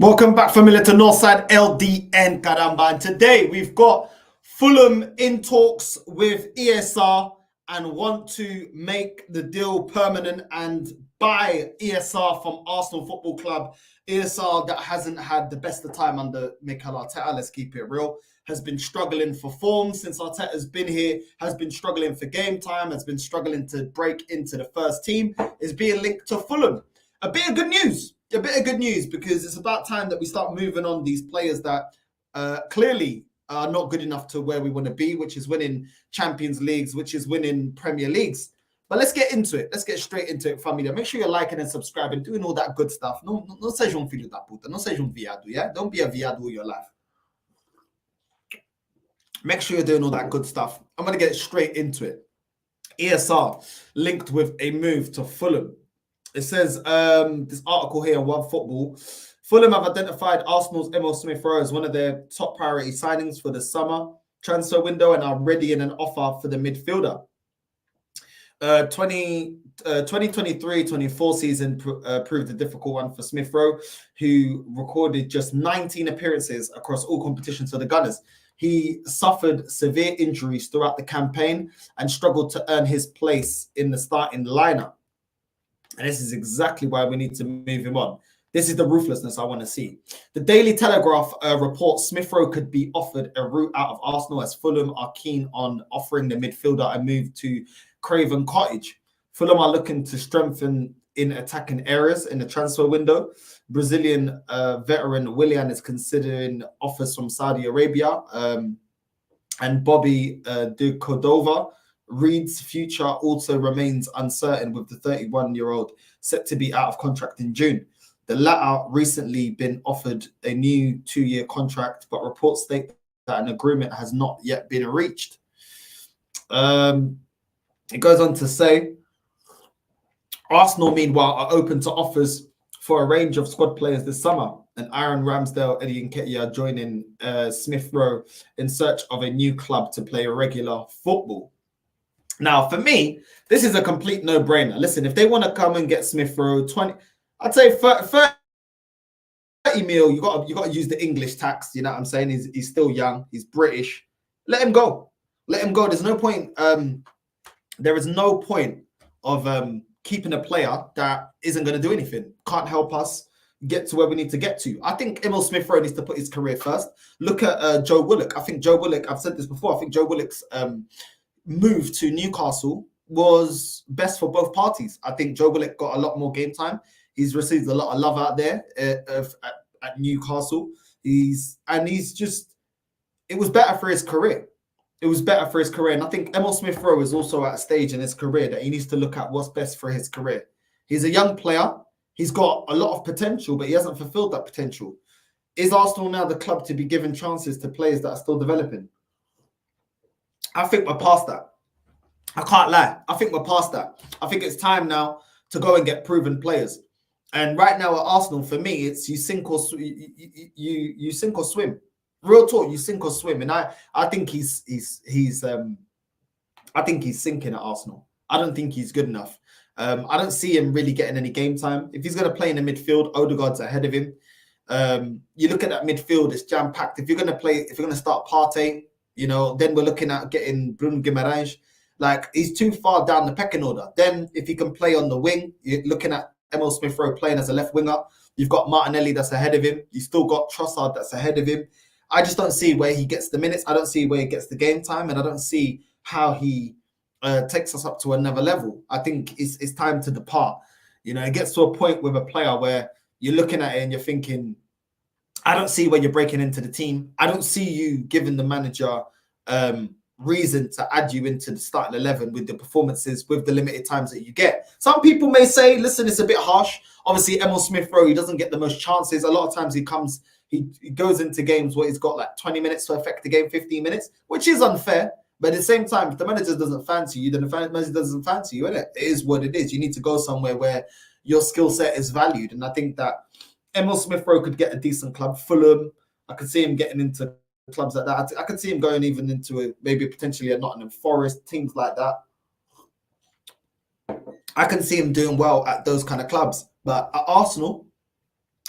Welcome back, familiar to Northside LDN, caramba. And today we've got Fulham in talks with ESR and want to make the deal permanent and buy ESR from Arsenal Football Club. ESR that hasn't had the best of time under Mikel Arteta, let's keep it real, has been struggling for form since Arteta's been here, has been struggling for game time, has been struggling to break into the first team, is being linked to Fulham. A bit of good news because it's about time that we start moving on these players that clearly are not good enough to where we want to be, which is winning Champions Leagues, which is winning Premier Leagues. But let's get into it. Let's get straight into it, family. Make sure you're liking and subscribing, doing all that good stuff. No sejam filho da puta. No sejam viado, yeah? Don't be a viado all your life. Make sure you're doing all that good stuff. I'm going to get straight into it. ESR linked with a move to Fulham. It says, this article here on One Football, Fulham have identified Arsenal's Emil Smith-Rowe as one of their top priority signings for the summer transfer window and are ready in an offer for the midfielder. 2023-24 season proved a difficult one for Smith-Rowe, who recorded just 19 appearances across all competitions for the Gunners. He suffered severe injuries throughout the campaign and struggled to earn his place in the starting lineup. And this is exactly why we need to move him on. This is the ruthlessness I want to see. The Daily Telegraph reports Smith-Rowe could be offered a route out of Arsenal as Fulham are keen on offering the midfielder a move to Craven Cottage. Fulham are looking to strengthen in attacking areas in the transfer window. Brazilian veteran Willian is considering offers from Saudi Arabia, and Bobby de Cordova. Reed's future also remains uncertain, with the 31-year-old set to be out of contract in June. The latter recently been offered a new 2-year contract, but reports state that an agreement has not yet been reached. It goes on to say, Arsenal, meanwhile, are open to offers for a range of squad players this summer, and Aaron Ramsdale, Eddie Nketiah joining Smith-Rowe in search of a new club to play regular football. Now, for me, this is a complete no-brainer. Listen, if they want to come and get Smith-Rowe, I'd say 30 mil, you got to use the English tax. You know what I'm saying? He's still young. He's British. Let him go. Let him go. There's no point. There is no point of keeping a player that isn't going to do anything. Can't help us get to where we need to get to. I think Emil Smith-Rowe needs to put his career first. Look at Joe Willock. I think Joe Willock, I've said this before, I think Joe Willock's move to Newcastle was best for both parties. I think Joe Willock got a lot more game time. He's received a lot of love out there at Newcastle. It was better for his career. It was better for his career. And I think Emil Smith-Rowe is also at a stage in his career that he needs to look at what's best for his career. He's a young player. He's got a lot of potential, but he hasn't fulfilled that potential. Is Arsenal now the club to be given chances to players that are still developing? I think we're past that. I can't lie. I think we're past that. I think it's time now to go and get proven players. And right now at Arsenal, for me, it's you sink or you sink or swim. Real talk, you sink or swim. And I think he's sinking at Arsenal. I don't think he's good enough. I don't see him really getting any game time. If he's going to play in the midfield, Odegaard's ahead of him. You look at that midfield; it's jam packed. If you're going to start Partey, then we're looking at getting Bruno Guimaraes. Like, he's too far down the pecking order. Then if he can play on the wing, you're looking at Emil Smith-Rowe playing as a left winger. You've got Martinelli that's ahead of him. You've still got Trossard that's ahead of him. I just don't see where he gets the minutes. I don't see where he gets the game time. And I don't see how he takes us up to another level. I think it's time to depart. It gets to a point with a player where you're looking at it and you're thinking, I don't see where you're breaking into the team. I don't see you giving the manager reason to add you into the starting 11 with the performances, with the limited times that you get. Some people may say, listen, it's a bit harsh. Obviously, Emil Smith-Rowe, he doesn't get the most chances. A lot of times he goes into games where he's got like 20 minutes to affect the game, 15 minutes, which is unfair. But at the same time, if the manager doesn't fancy you, then the manager doesn't fancy you, innit? It is what it is. You need to go somewhere where your skill set is valued. And I think that Emil Smith-Rowe could get a decent club. Fulham, I could see him getting into clubs like that. I could see him going even into maybe potentially a Nottingham Forest, teams like that. I can see him doing well at those kind of clubs. But at Arsenal,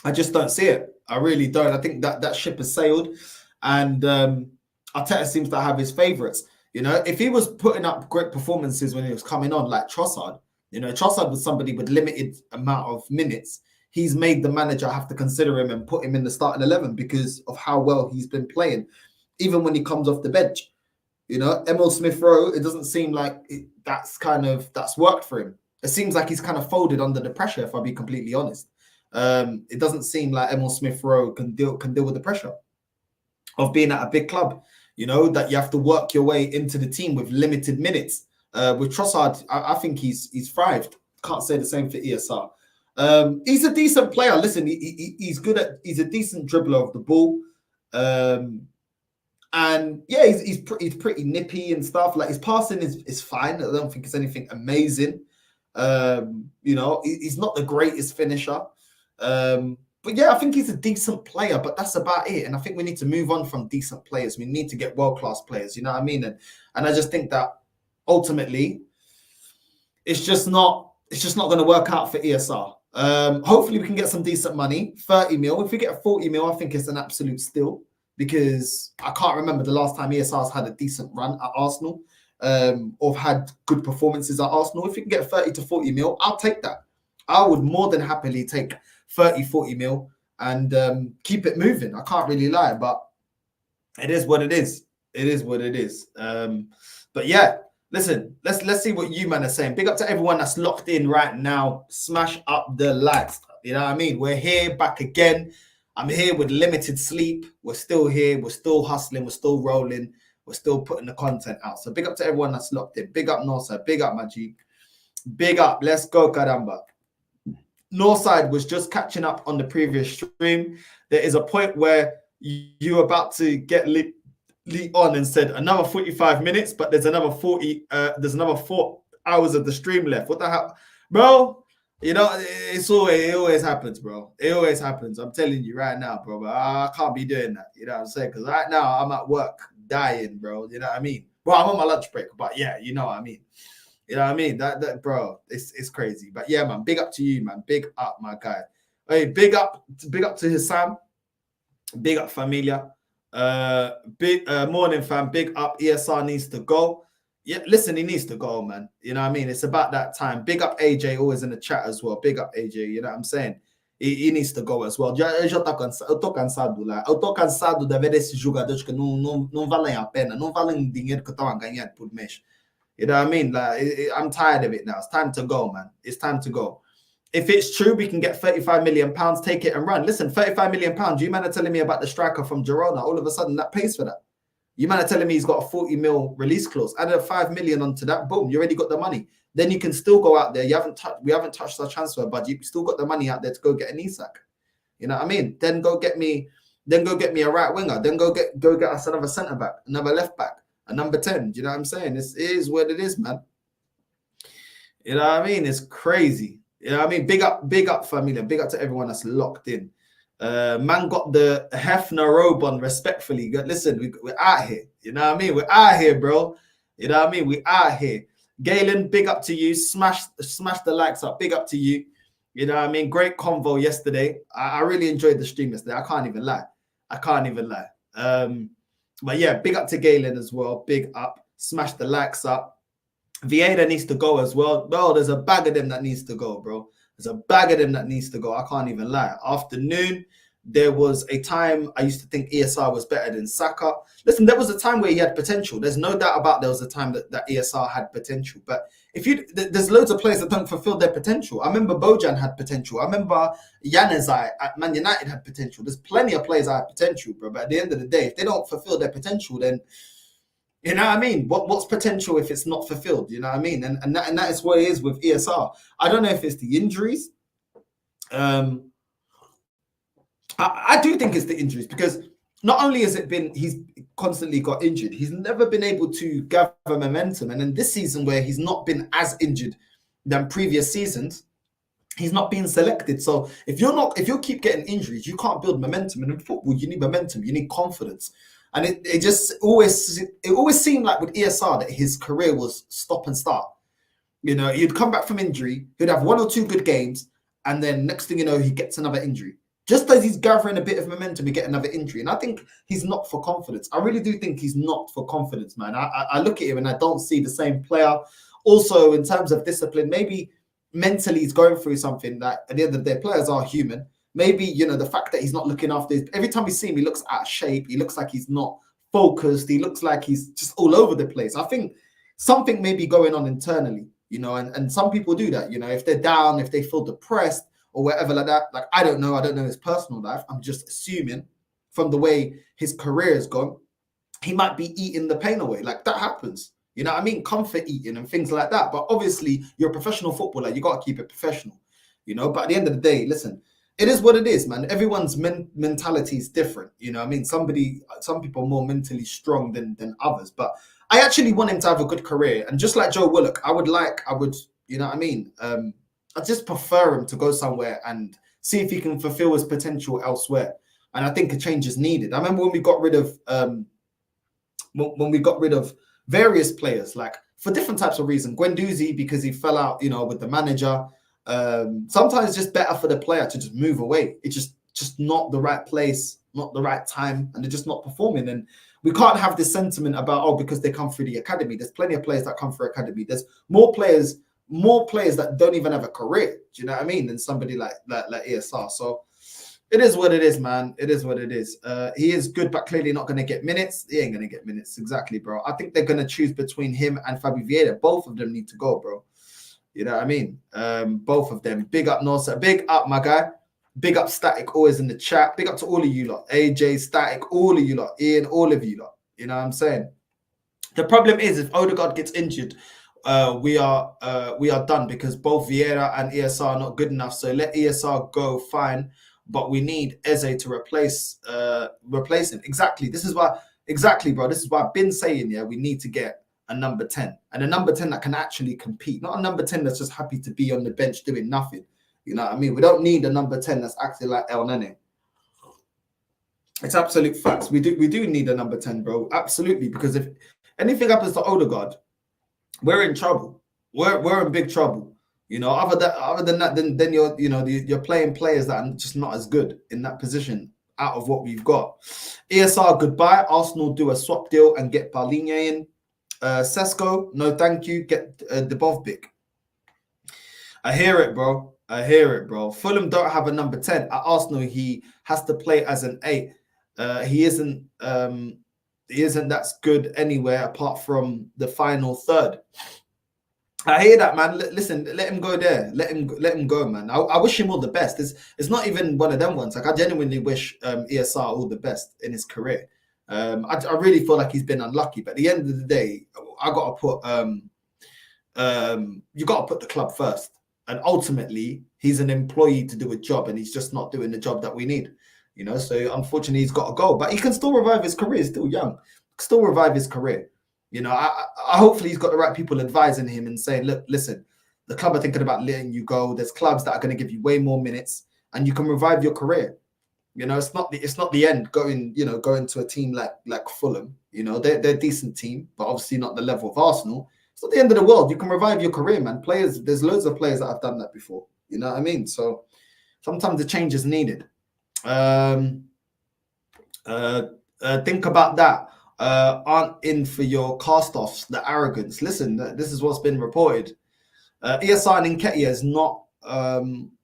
I just don't see it. I really don't. I think that ship has sailed, and Arteta seems to have his favourites. You know, if he was putting up great performances when he was coming on, like Trossard, you know, Trossard was somebody with limited amount of minutes. He's made the manager have to consider him and put him in the starting 11 because of how well he's been playing, even when he comes off the bench. You know, Emil Smith Rowe, it doesn't seem like that's worked for him. It seems like he's kind of folded under the pressure, if I'll be completely honest. It doesn't seem like Emil Smith Rowe can deal with the pressure of being at a big club. You know, that you have to work your way into the team with limited minutes. With Trossard, I think he's thrived. Can't say the same for ESR. He's a decent player. Listen, he's a decent dribbler of the ball. And yeah, he's pretty nippy and stuff. Like his passing is fine. I don't think it's anything amazing. You know, he's not the greatest finisher. But yeah, I think he's a decent player, but that's about it. And I think we need to move on from decent players. We need to get world-class players, you know what I mean? And I just think that ultimately it's just not going to work out for ESR. Hopefully we can get some decent money, 30 mil. If we get 40 mil, I think it's an absolute steal because I can't remember the last time ESR's had a decent run at Arsenal or had good performances at Arsenal. If we can get 30 to 40 mil, I'll take that. I would more than happily take 30, 40 mil and keep it moving. I can't really lie, but it is what it is. It is what it is. But yeah, listen, let's see what you man are saying. Big up to everyone that's locked in right now. Smash up the lights. You know what I mean? We're here, back again. I'm here with limited sleep. We're still here. We're still hustling. We're still rolling. We're still putting the content out. So big up to everyone that's locked in. Big up Northside. Big up Majid. Big up. Let's go, Caramba. Northside was just catching up on the previous stream. There is a point where you're about to get lit on and said another 45 minutes, but there's another 4 hours of the stream left. What the hell, bro? You know, it always happens, bro. It always happens. I'm telling you right now, bro. But I can't be doing that. You know what I'm saying? Because right now I'm at work dying, bro. You know what I mean? Well, I'm on my lunch break, but yeah, you know what I mean. You know what I mean? That bro, it's crazy. But yeah, man, big up to you, man. Big up, my guy. Hey, big up to his Sam. Big up, familia. Big morning, fam. Big up. ESR needs to go. Yeah, listen, he needs to go, man. You know what I mean? It's about that time. Big up AJ, always in the chat as well. Big up AJ. You know what I'm saying? He needs to go as well. Eu tô cansado lá. Eu tô cansado de ver esses jogadores que não valem a pena, não valem o dinheiro que estão a ganhar por mês. You know what I mean? Like, I'm tired of it now. It's time to go, man. It's time to go. If it's true, we can get £35 million, take it and run. Listen, £35 million. You man are telling me about the striker from Girona. All of a sudden, that pays for that. You man are telling me he's got a 40 mil release clause. Add a 5 million onto that. Boom, you already got the money. Then you can still go out there. We haven't touched our transfer budget. You still got the money out there to go get an Isak. You know what I mean? Then go get me a right winger. Then go get us another centre back, another left back. A number 10, do you know what I'm saying? This is what it is, man. You know what I mean? It's crazy. You know what I mean? Big up, familia. Big up to everyone that's locked in. Man got the Hefner robe on respectfully. Listen, we're out here. You know what I mean? We're out here, bro. You know what I mean? We're out here. Galen, big up to you. Smash the likes up. Big up to you. You know what I mean? Great convo yesterday. I really enjoyed the stream yesterday. I can't even lie. But yeah, big up to Galen as well. Big up. Smash the likes up. Vieira needs to go as well. Bro, there's a bag of them that needs to go, bro. There's a bag of them that needs to go. I can't even lie. Afternoon, there was a time I used to think ESR was better than Saka. Listen, there was a time where he had potential. There's no doubt about there was a time that ESR had potential. But there's loads of players that don't fulfill their potential. I remember Bojan had potential. I remember Januzaj at Man United had potential. There's plenty of players that have potential, bro. But at the end of the day, if they don't fulfill their potential, then you know what I mean? What's potential if it's not fulfilled? You know what I mean? And that is what it is with ESR. I don't know if it's the injuries. I do think it's the injuries because not only has it been he's constantly got injured, he's never been able to gather momentum. And in this season where he's not been as injured than previous seasons, he's not being selected. So if you keep getting injuries, you can't build momentum. And in football, you need momentum, you need confidence. And it always seemed like with ESR that his career was stop and start. You know, he'd come back from injury, he'd have 1 or 2 good games, and then next thing you know, he gets another injury. just as he's gathering a bit of momentum, we get another injury. And I think he's not for confidence. I really do think he's not for confidence, man. I look at him and I don't see the same player. Also, in terms of discipline, maybe mentally he's going through something that at the end of the day, players are human. Maybe, you know, the fact that he's not looking after his, every time we see him, he looks out of shape. He looks like he's not focused. He looks like he's just all over the place. I think something may be going on internally, you know, and some people do that, you know, if they're down, if they feel depressed, or whatever like that. Like, I don't know his personal life. I'm just assuming from the way his career has gone, he might be eating the pain away. Like, that happens. You know what I mean? Comfort eating and things like that. But obviously, you're a professional footballer. You got to keep it professional, you know? But at the end of the day, listen, it is what it is, man. Everyone's mentality is different. You know what I mean? Some people are more mentally strong than others. But I actually want him to have a good career. And just like Joe Willock, I would, you know what I mean? I just prefer him to go somewhere and see if he can fulfill his potential elsewhere. And I think a change is needed. I remember when we got rid of various players, like for different types of reasons. Guendouzi, because he fell out, you know, with the manager. Sometimes it's just better for the player to just move away. It's just not the right place, not the right time, and they're just not performing. And we can't have this sentiment about, oh, because they come through the academy. There's plenty of players that come through academy. There's more players that don't even have a career, do you know what I mean, than somebody like ESR. So it is what it is, man. It is what it is. He is good, but clearly not going to get minutes. He ain't going to get minutes. Exactly, bro. I think they're going to choose between him and Fabio Vieira. Both of them need to go, bro. You know what I mean? Both of them. Big up, Northside. Big up, my guy. Big up, Static, always in the chat. Big up to all of you lot. AJ, Static, all of you lot. Ian, all of you lot. You know what I'm saying? The problem is, if Odegaard gets injured, we are done, because both Vieira and ESR are not good enough. So let ESR go, fine, but we need Eze to replace him. Exactly. Bro. This is why I've been saying, yeah, we need to get a number 10, and a number 10 that can actually compete, not a number 10 that's just happy to be on the bench doing nothing. You know what I mean? We don't need a number 10 that's acting like El Nene. It's absolute facts. We do need a number 10, bro. Absolutely, because if anything happens to Odegaard, we're in trouble. We're in big trouble. You know, other than that, then you're playing players that are just not as good in that position out of what we've got. ESR, goodbye. Arsenal do a swap deal and get Paulinho in. Cesco, no thank you. Get Dubovnik. I hear it, bro. Fulham don't have a number 10. At Arsenal, he has to play as an 8. He isn't that good anywhere apart from the final third. I hear that, man. Listen, let him go there. Let him go, man. I wish him all the best. It's not even one of them ones. Like, I genuinely wish ESR all the best in his career. I really feel like he's been unlucky, but at the end of the day, I gotta put you gotta put the club first. And ultimately, he's an employee to do a job, and he's just not doing the job that we need. You know, so unfortunately, he's got to go. But he can still revive his career. He's still young. Still revive his career. You know, I hopefully he's got the right people advising him and saying, look, listen, the club are thinking about letting you go. There's clubs that are going to give you way more minutes, and you can revive your career. You know, it's not the end going to a team like Fulham. You know, they're a decent team, but obviously not the level of Arsenal. It's not the end of the world. You can revive your career, man. There's loads of players that have done that before. You know what I mean? So sometimes the change is needed. Think about that. Aren't in for your cast-offs, the arrogance. Listen, this is what's been reported. ESR and Nketiah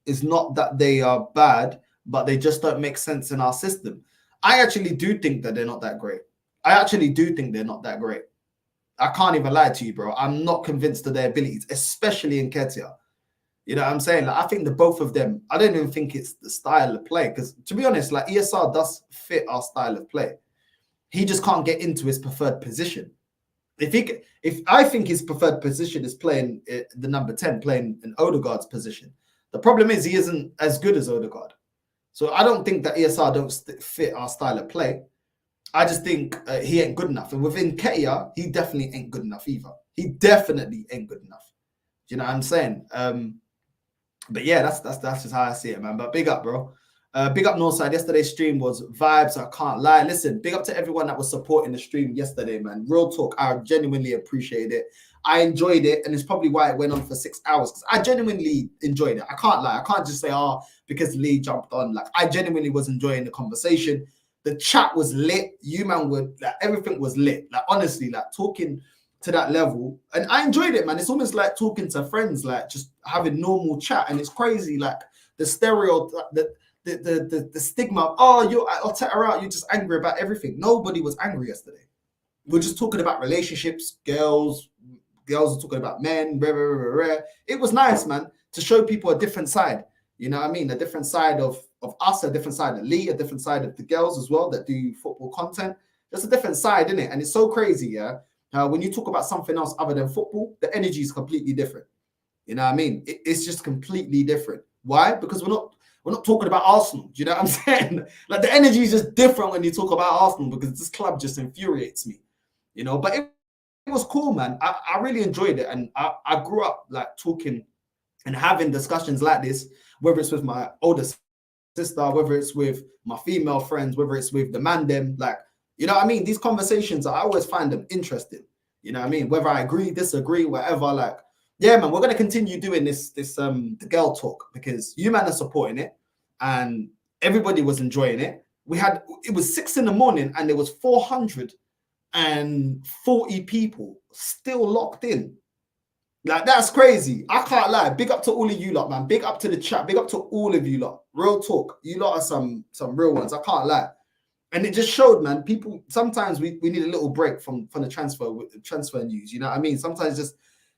is not that they are bad, but they just don't make sense in our system. I actually do think that they're not that great. I can't even lie to you, bro. I'm not convinced of their abilities, especially in Nketiah. You know what I'm saying? Like, I think the both of them, I don't even think it's the style of play. Because to be honest, like, ESR does fit our style of play. He just can't get into his preferred position. If I think his preferred position is playing the number 10, playing in Odegaard's position. The problem is he isn't as good as Odegaard. So I don't think that ESR don't fit our style of play. I just think he ain't good enough. And within Nketiah, he definitely ain't good enough either. He definitely ain't good enough. Do you know what I'm saying? But yeah, that's just how I see it, man. But big up, bro. Big up Northside. Yesterday's stream was vibes. I can't lie. Listen, big up to everyone that was supporting the stream yesterday, man. Real talk. I genuinely appreciate it. I enjoyed it, and it's probably why it went on for 6 hours, because I genuinely enjoyed it. I can't lie. I can't just say, oh, because Lee jumped on. Like, I genuinely was enjoying the conversation. The chat was lit. You man would, like, everything was lit. Like, honestly, like, talking to that level, and I enjoyed it, man. It's almost like talking to friends, like just having normal chat, and it's crazy, like the the stigma of, oh, I'll take her out, you're just angry about everything. Nobody was angry yesterday. We're just talking about relationships, girls are talking about men. It was nice, man, to show people a different side. You know what I mean? A different side of us, a different side of Lee, a different side of the girls as well that do football content. There's a different side, isn't it? And it's so crazy, yeah. When you talk about something else other than football, the energy is completely different. You know what I mean? It's just completely different. Why? Because we're not talking about Arsenal. Do you know what I'm saying? Like, the energy is just different when you talk about Arsenal, because this club just infuriates me. You know, but it was cool, man. I really enjoyed it, and I grew up like talking and having discussions like this, whether it's with my older sister, whether it's with my female friends, whether it's with the man them, like, you know what I mean? These conversations, I always find them interesting. You know what I mean? Whether I agree, disagree, whatever, like, yeah, man, we're going to continue doing this the girl talk, because you man are supporting it and everybody was enjoying it. It was 6 in the morning and there was 440 people still locked in. Like, that's crazy. I can't lie. Big up to all of you lot, man. Big up to the chat. Big up to all of you lot. Real talk. You lot are some real ones. I can't lie. And it just showed, man, people, sometimes we need a little break from the transfer news. You know what I mean? Sometimes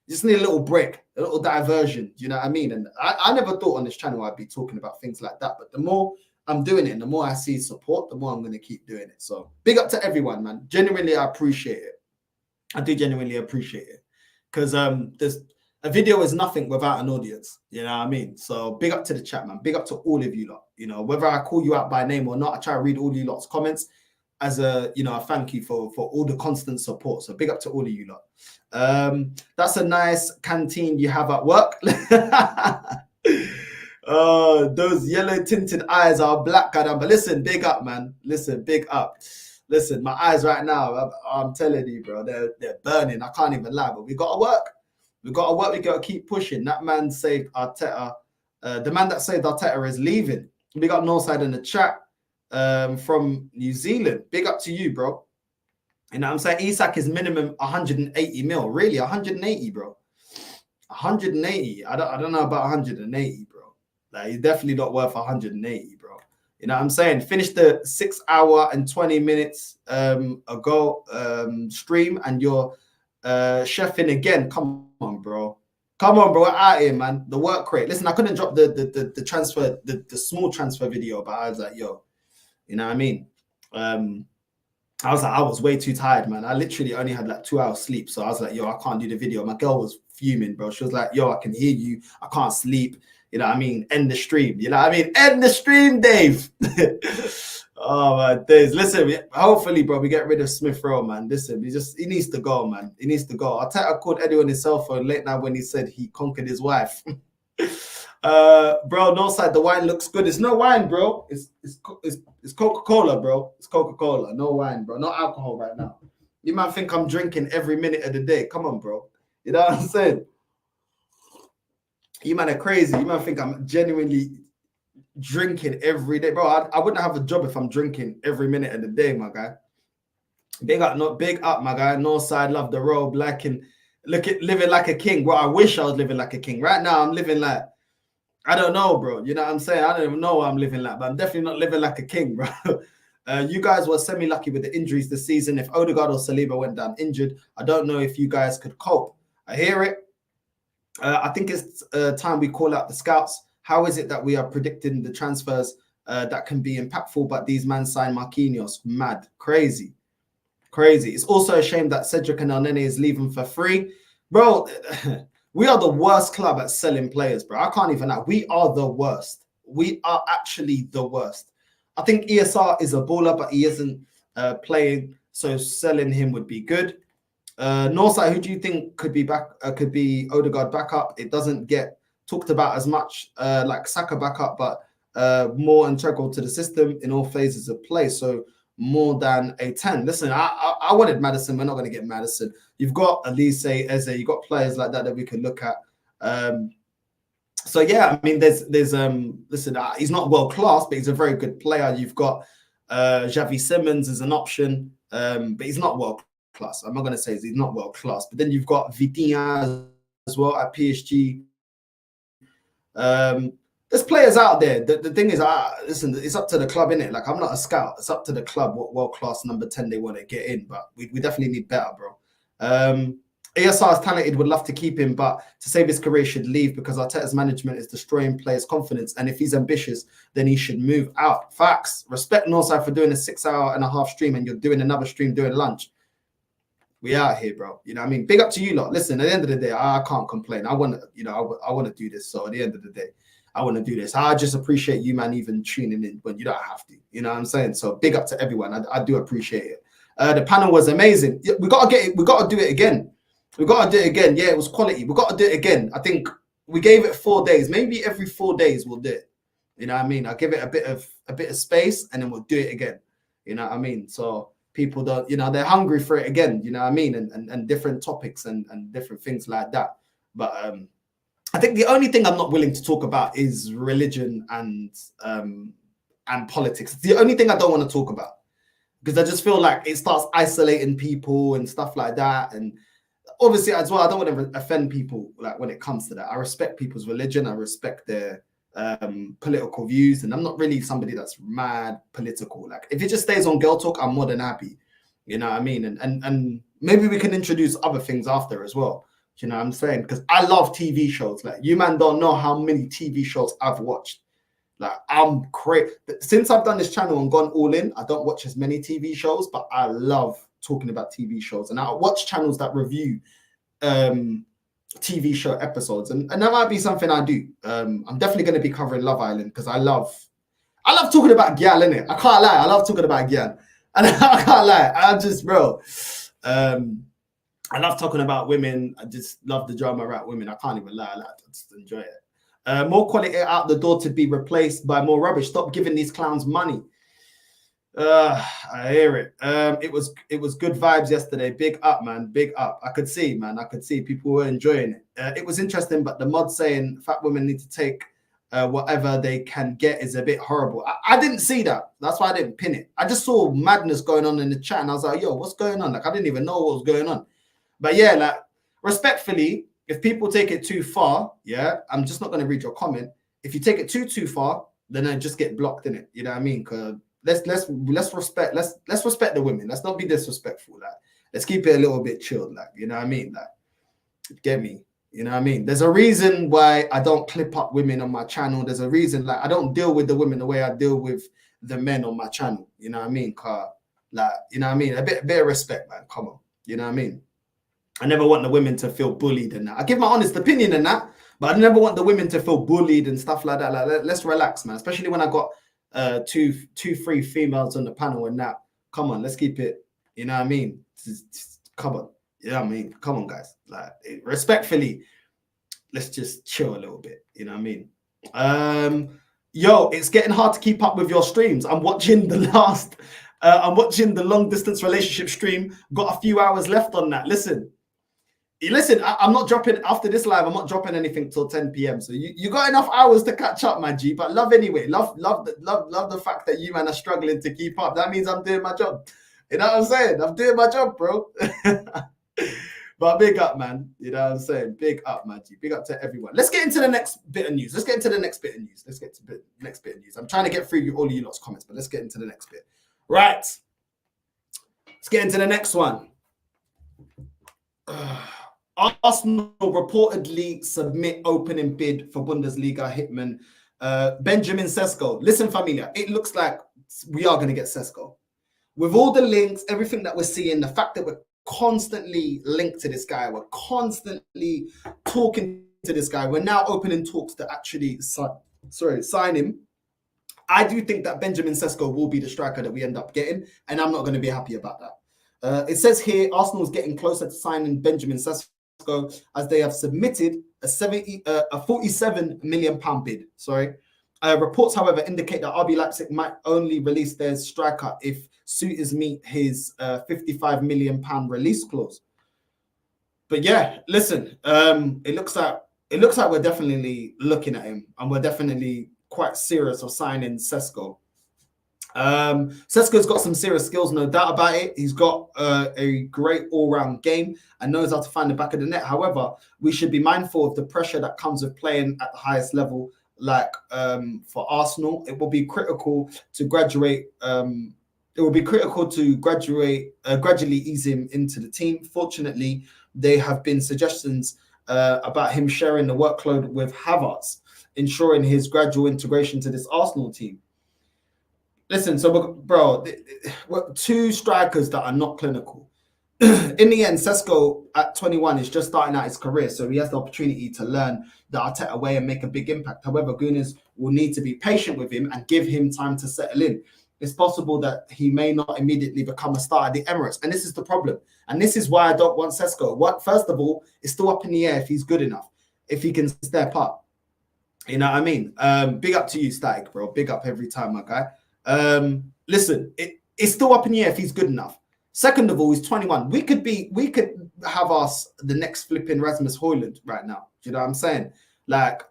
just need a little break, a little diversion. You know what I mean? And I never thought on this channel I'd be talking about things like that. But the more I'm doing it and the more I see support, the more I'm going to keep doing it. So big up to everyone, man. Genuinely, I appreciate it. I do genuinely appreciate it. Because a video is nothing without an audience. You know what I mean? So big up to the chat, man. Big up to all of you lot. You know, whether I call you out by name or not, I try to read all you lot's comments as a thank you for all the constant support. So big up to all of you lot. That's a nice canteen you have at work. Oh, those yellow tinted eyes are black, but listen, big up, man. Listen, big up. Listen, my eyes right now, I'm telling you, bro, they're burning. I can't even lie, but we got to work. We got to keep pushing. That man saved Arteta. The man that saved Arteta is leaving. Big up Northside in the chat from New Zealand. Big up to you, bro. You know what I'm saying? Isak is minimum 180 mil. Really? 180, bro. 180. I don't know about 180, bro. Like, he's definitely not worth 180, bro. You know what I'm saying? Finished the 6 hour and 20 minutes ago stream, and you're chefing again. Come on, bro. Come on, bro. We're out here, man. The work rate. Listen, I couldn't drop the transfer, the small transfer video, but I was like, yo, you know what I mean? I was way too tired, man. I literally only had like 2 hours sleep. So I was like, yo, I can't do the video. My girl was fuming, bro. She was like, yo, I can hear you. I can't sleep. You know what I mean? End the stream. You know what I mean? End the stream, Dave. Oh, my days. Listen, hopefully, bro, we get rid of Smith Rowe, man. Listen, he needs to go, man. He needs to go. I called Eddie on his cell phone late night when he said he conquered his wife. Bro, Northside, the wine looks good. It's no wine, bro. It's Coca-Cola, bro. It's Coca-Cola. No wine, bro. No alcohol right now. You might think I'm drinking every minute of the day. Come on, bro. You know what I'm saying? You man are crazy. You might think I'm genuinely drinking every day, bro. I wouldn't have a job if I'm drinking every minute of the day, my guy. Big up, my guy. Northside, love the robe, living like a king. Bro, I wish I was living like a king. Right now, I'm living like, I don't know, bro. You know what I'm saying? I don't even know what I'm living like, but I'm definitely not living like a king, bro. You guys were semi-lucky with the injuries this season. If Odegaard or Saliba went down injured, I don't know if you guys could cope. I hear it. I think it's time we call out the scouts. How is it that we are predicting the transfers that can be impactful, but these men sign Marquinhos? Mad. Crazy. It's also a shame that Cedric and Elneny is leaving for free. Bro, we are the worst club at selling players, bro. I can't even lie. We are the worst. We are actually the worst. I think ESR is a baller, but he isn't playing, so selling him would be good. Northside, who do you think could be back? Could be Odegaard backup? It doesn't get talked about as much like Saka backup, but more integral to the system in all phases of play. So more than a 10. Listen, I wanted Maddison. We're not going to get Maddison. You've got Elise, Eze. You've got players like that we can look at. So yeah, I mean, there's listen, he's not world class, but he's a very good player. You've got Xavi Simons as an option, but he's not world class. I'm not going to say he's not world class, but then you've got Vitinha as well at PSG. There's players out there. The thing is, listen, it's up to the club, innit? Like, I'm not a scout. It's up to the club what world class number 10 they want to get in, but we definitely need better, bro. ASR is talented, would love to keep him, but to save his career should leave because Arteta's management is destroying players' confidence. And if he's ambitious, then he should move out. Facts. Respect Northside for doing a 6.5-hour stream and you're doing another stream during lunch. We out here, bro. You know what I mean? Big up to you lot. Listen, at the end of the day, I can't complain. I want to, I want to do this. So at the end of the day, I want to do this. I just appreciate you, man, even tuning in when you don't have to. You know what I'm saying? So big up to everyone. I do appreciate it. The panel was amazing. We got to get it. We got to do it again. We got to do it again. Yeah, it was quality. We got to do it again. I think we gave it 4 days. Maybe every 4 days we'll do it. You know what I mean? I'll give it a bit of space and then we'll do it again. You know what I mean? So people don't, they're hungry for it again. You know what I mean? And different topics and different things like that. But I think the only thing I'm not willing to talk about is religion and politics. It's the only thing I don't want to talk about because I just feel like it starts isolating people and stuff like that. And obviously, as well, I don't want to offend people like when it comes to that. I respect people's religion. I respect their political views, and I'm not really somebody that's mad political. Like, if it just stays on girl talk, I'm more than happy. You know what I mean? And maybe we can introduce other things after as well. You know what I'm saying? Because I love TV shows. Like, you man don't know how many TV shows I've watched. Like, I'm crazy. Since I've done this channel and gone all in, I don't watch as many TV shows, but I love talking about TV shows, and I watch channels that review TV show episodes, and that might be something I do. I'm definitely going to be covering Love Island because I love talking about gyal, innit? I can't lie, I love talking about gyal, and I can't lie, I just, bro, I love talking about women. I just love the drama around women. I can't even lie, I just enjoy it. More quality out the door to be replaced by more rubbish. Stop giving these clowns money. I hear it. It was good vibes yesterday. Big up, man. Big up. I could see, man. I could see people were enjoying it. It was interesting, but the mod saying fat women need to take whatever they can get is a bit horrible. I didn't see that. That's why I didn't pin it. I just saw madness going on in the chat, and I was like, yo, what's going on? Like, I didn't even know what was going on. But yeah, like, respectfully, if people take it too far, yeah, I'm just not going to read your comment. If you take it too far, then I just get blocked in it. You know what I mean? Because let's respect the women. Let's not be disrespectful. Like, let's keep it a little bit chilled. Like, you know what I mean? Like, get me? You know what I mean? There's a reason why I don't clip up women on my channel. There's a reason, like, I don't deal with the women the way I deal with the men on my channel. You know what I mean? Cause, like, you know what I mean? A bit of respect, man. Come on. You know what I mean? I never want the women to feel bullied and that. I give my honest opinion in that, but I never want the women to feel bullied and stuff like that. Like, let's relax, man. Especially when I got two free females on the panel and that. Come on, let's keep it. You know what I mean? Come on. You know what I mean? Come on, guys. Like, respectfully, let's just chill a little bit. You know what I mean? Yo, it's getting hard to keep up with your streams. I'm watching the long distance relationship stream. Got a few hours left on that. Listen, I'm not dropping after this live. I'm not dropping anything till 10 p.m. So you got enough hours to catch up, my G. But love anyway. Love the fact that you, man, are struggling to keep up. That means I'm doing my job. You know what I'm saying? I'm doing my job, bro. But big up, man. You know what I'm saying? Big up, my G. Big up to everyone. Let's get into the next bit of news. I'm trying to get through all of you lot's comments, but let's get into the next bit. Right. Let's get into the next one. Arsenal reportedly submit opening bid for Bundesliga hitman Benjamin Cesco. Listen, familia, it looks like we are going to get Cesco. With all the links, everything that we're seeing, the fact that we're constantly linked to this guy, we're constantly talking to this guy, we're now opening talks to actually sign him. I do think that Benjamin Sesko will be the striker that we end up getting, and I'm not going to be happy about that. It says here, Arsenal is getting closer to signing Benjamin Sesko as they have submitted a £47 million bid. Reports, however, indicate that RB Leipzig might only release their striker if suitors meet his £55 million release clause. But yeah, listen, it looks like we're definitely looking at him, and we're definitely quite serious of signing Sesko. Cesco's got some serious skills, no doubt about it. He's got a great all-round game and knows how to find the back of the net. However, we should be mindful of the pressure that comes with playing at the highest level. Like for Arsenal, it will be critical to graduate. Gradually ease him into the team. Fortunately, there have been suggestions about him sharing the workload with Havertz, ensuring his gradual integration to this Arsenal team. Listen, so bro, two strikers that are not clinical. In the end, Sesko at 21 is just starting out his career, so he has the opportunity to learn the Arteta way and make a big impact. However, Gunners will need to be patient with him and give him time to settle in. It's possible that he may not immediately become a star at the Emirates, and this is the problem. And this is why I don't want Sesko. First of all, it's still up in the air if he's good enough, if he can step up. You know what I mean? Big up to you, Static, bro. Big up every time, my guy. Listen, it's still up in the air if he's good enough. Second of all, he's 21. We could have us the next flipping Rasmus Højlund right now. Do you know what I'm saying? Like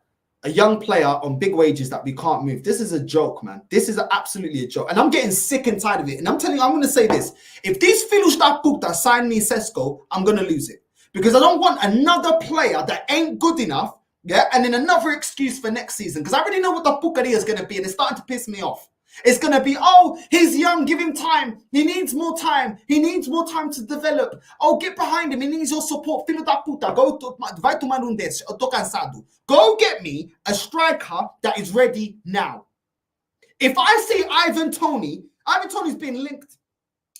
a young player on big wages that we can't move. This is a joke, man. This is absolutely a joke. And I'm getting sick and tired of it. And I'm telling you, I'm going to say this. If these filhos da puta sign me Cesco, I'm going to lose it. Because I don't want another player that ain't good enough, yeah, and then another excuse for next season. Because I already know what the pucaria is going to be, and it's starting to piss me off. It's going to be, oh, he's young, give him time. He needs more time. He needs more time to develop. Oh, get behind him. He needs your support. Filho da puta. Vai tomar desses. Eu tô cansado. Go get me a striker that is ready now. If I see Ivan Toney's been linked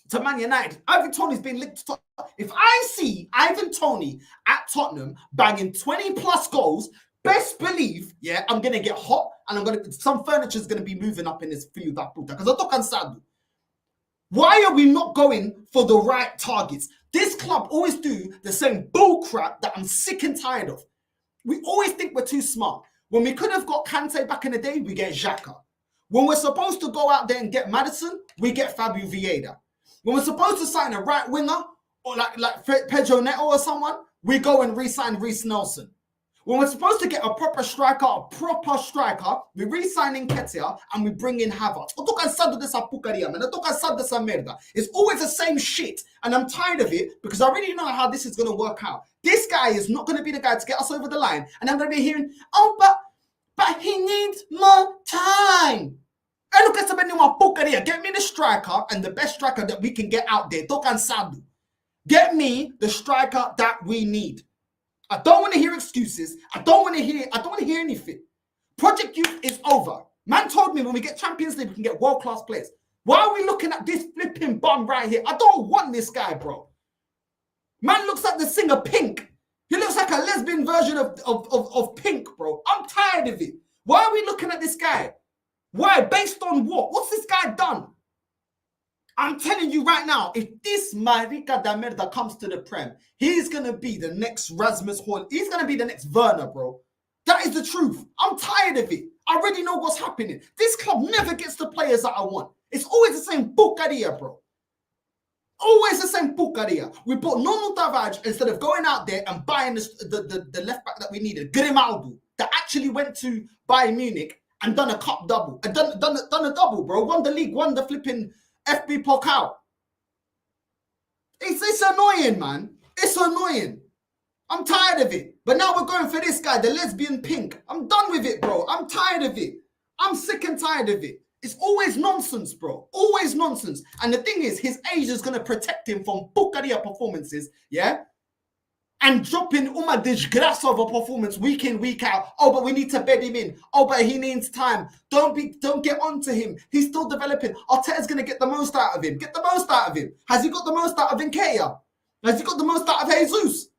to Man United. Ivan Toney's been linked to Tottenham. If I see Ivan Toney at Tottenham banging 20 plus goals, best believe, yeah, I'm gonna get hot and some furniture is gonna be moving up in this filho da puta. Because I tô cansado. Why are we not going for the right targets? This club always do the same bull crap that I'm sick and tired of. We always think we're too smart. When we could have got Kante back in the day, we get Xhaka. When we're supposed to go out there and get Maddison, we get Fabio Vieira. When we're supposed to sign a right winger, or like Pedro Neto or someone, we go and re-sign Reece Nelson. When we're supposed to get a proper striker, we re-sign Nketiah and we bring in Havertz. Eu tô cansado dessa porcaria, man. Eu tô cansado dessa merda. It's always the same shit. And I'm tired of it because I already know how this is going to work out. This guy is not going to be the guy to get us over the line. And I'm going to be hearing, oh, but he needs more time. I look at somebody uma porcaria. Get me the striker and the best striker that we can get out there. Tô cansado. Get me the striker that we need. I don't want to hear excuses. I don't want to hear anything. Project Youth is over. Man told me when we get Champions League, we can get world-class players. Why are we looking at this flipping bum right here? I don't want this guy, bro. Man looks like the singer Pink. He looks like a lesbian version of Pink, bro. I'm tired of it. Why are we looking at this guy? Why? Based on what? What's this guy done? I'm telling you right now, if this Marica da Merda comes to the Prem, he's going to be the next Rasmus Højlund. He's going to be the next Werner, bro. That is the truth. I'm tired of it. I already know what's happening. This club never gets the players that I want. It's always the same porcaria, bro. Always the same porcaria. We bought Nuno Tavares instead of going out there and buying the left back that we needed, Grimaldo, that actually went to Bayern Munich and done a cup double. Done a double, bro. Won the league, won the flipping FB Pokal. It's annoying, man. It's annoying. I'm tired of it. But now we're going for this guy, the lesbian Pink. I'm done with it, bro. I'm tired of it. I'm sick and tired of it. It's always nonsense, bro. Always nonsense. And the thing is, his age is going to protect him from porcaria performances, yeah? And dropping uma desgraça of a performance week in, week out. Oh, but we need to bed him in. Oh, but he needs time. Don't get on to him. He's still developing. Arteta's going to get the most out of him. Get the most out of him. Has he got the most out of Nketiah? Has he got the most out of Jesus?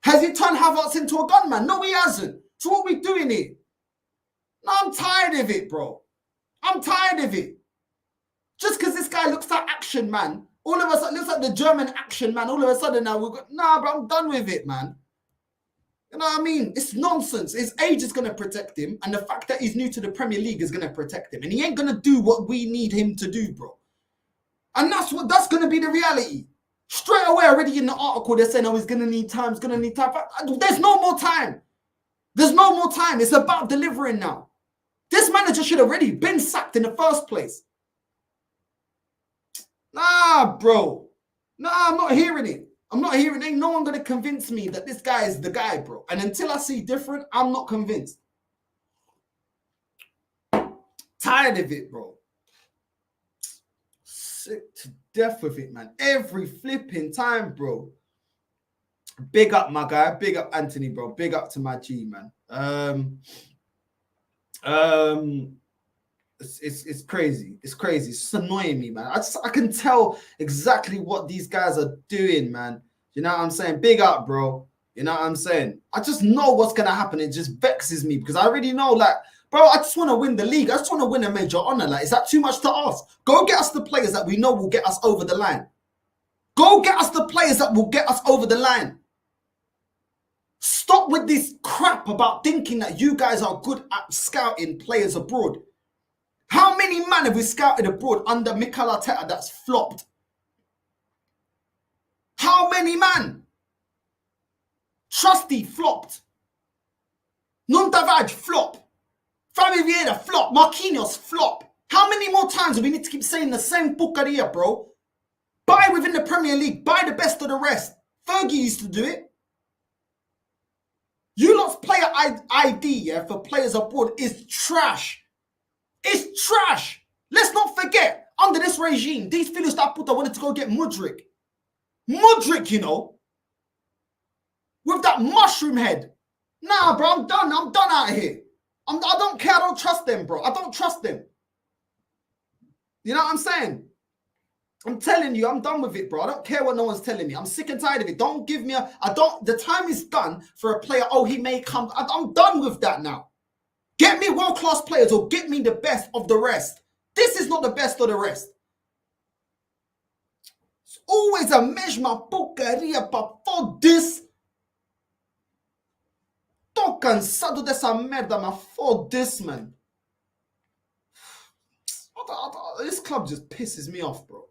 Has he turned Havertz into a gunman? No, he hasn't. So what are we doing here? No, I'm tired of it, bro. I'm tired of it. Just because this guy looks like action, man. All of a sudden, looks like the German action, man. All of a sudden now we've got, nah, bro, I'm done with it, man. You know what I mean? It's nonsense. His age is going to protect him, and the fact that he's new to the Premier League is going to protect him. And he ain't going to do what we need him to do, bro. And that's going to be the reality. Straight away, already in the article, they're saying, oh, he's going to need time, he's going to need time. There's no more time. There's no more time. It's about delivering now. This manager should have already been sacked in the first place. Nah, bro. Nah, I'm not hearing it. I'm not hearing it. Ain't no one going to convince me that this guy is the guy, bro. And until I see different, I'm not convinced. Tired of it, bro. Sick to death with it, man. Every flipping time, bro. Big up, my guy. Big up, Anthony, bro. Big up to my G, man. It's crazy. It's crazy. It's just annoying me, man. I can tell exactly what these guys are doing, man. You know what I'm saying? Big up, bro. You know what I'm saying? I just know what's gonna happen. It just vexes me because I already know, like, bro, I just want to win the league. I just want to win a major honor. Like, is that too much to ask? Go get us the players that we know will get us over the line. Go get us the players that will get us over the line. Stop with this crap about thinking that you guys are good at scouting players abroad. How many men have we scouted abroad under Mikel Arteta that's flopped? How many man? Trusty flopped. Nuntavaj flop. Fabio Vieira flop. Marquinhos flop. How many more times do we need to keep saying the same bucaria, bro? Buy within the Premier League. Buy the best of the rest. Fergie used to do it. You lot's player ID for players abroad is trash. It's trash. Let's not forget, under this regime, these fellas that wanted to go get Mudryk. Mudryk, you know. With that mushroom head. Nah, bro, I'm done. I'm done out of here. I don't care. I don't trust them, bro. I don't trust them. You know what I'm saying? I'm telling you, I'm done with it, bro. I don't care what no one's telling me. I'm sick and tired of it. Don't give me the time is done for a player. Oh, he may come. I'm done with that now. Get me world-class players or get me the best of the rest. This is not the best of the rest. It's always a mesma porcaria for this. Tô cansado dessa merda, man. For this, man. This club just pisses me off, bro.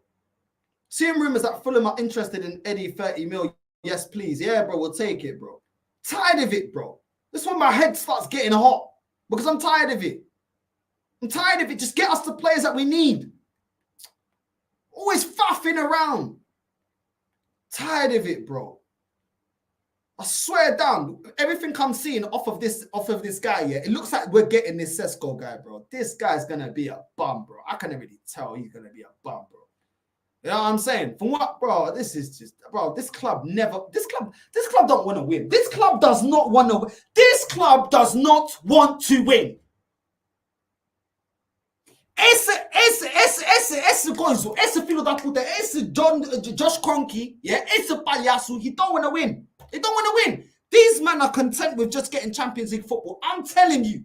Seeing rumors that Fulham are interested in Eddie 30 mil. Yes, please. Yeah, bro, we'll take it, bro. Tired of it, bro. This is when my head starts getting hot because I'm tired of it. I'm tired of it. Just get us the players that we need. Always faffing around. Tired of it, bro. I swear down, everything I'm seeing off of this guy, yeah, it looks like we're getting this Cesco guy, bro. This guy's gonna be a bum, bro. I can already tell he's gonna be a bum, bro. You know what I'm saying? From what, bro? This is just, bro. This club don't want to win. This club does not want to win. This club does not want to win. Esse coisa, esse filho da puta, esse Josh Kroenke, yeah, esse palhaço, he don't want to win. He don't want to win. These men are content with just getting Champions League football. I'm telling you.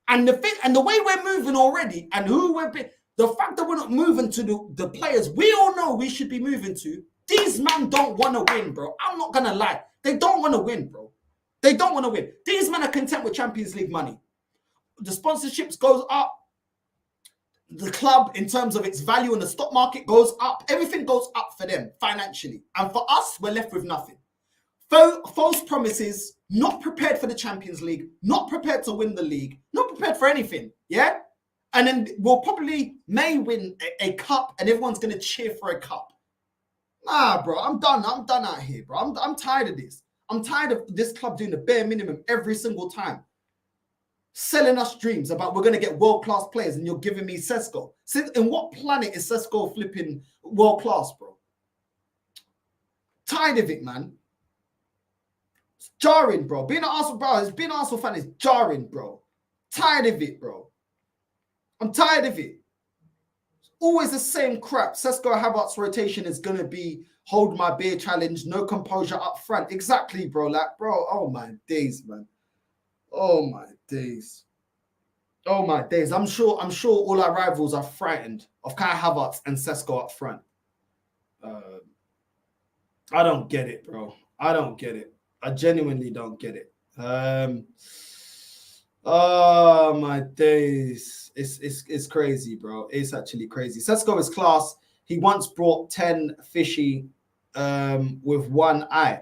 And the way we're moving already, and who we're being, the fact that we're not moving to the players we all know we should be moving to, these men don't want to win, bro. I'm not going to lie. They don't want to win, bro. They don't want to win. These men are content with Champions League money. The sponsorships goes up. The club, in terms of its value in the stock market, goes up. Everything goes up for them financially. And for us, we're left with nothing. False promises, not prepared for the Champions League, not prepared to win the league, not prepared for anything, yeah? And then we'll may win a cup and everyone's going to cheer for a cup. Nah, bro, I'm done. I'm done out here, bro. I'm tired of this. I'm tired of this club doing the bare minimum every single time. Selling us dreams about we're going to get world-class players and you're giving me Cesco. In what planet is Cesco flipping world-class, bro? Tired of it, man. It's jarring, bro. Being an Arsenal fan is jarring, bro. Tired of it, bro. I'm tired of it. It's always the same crap. Cesco Havertz's rotation is going to be hold my beer challenge, no composure up front. Exactly, bro. Like, bro, oh my days, man. Oh my days. Oh my days. I'm sure all our rivals are frightened of Kai Havertz and Cesco up front. I don't get it, bro. I don't get it. I genuinely don't get it. Oh my days. It's crazy, bro. It's actually crazy. Cesco is class. He once brought 10 fishy with one eye.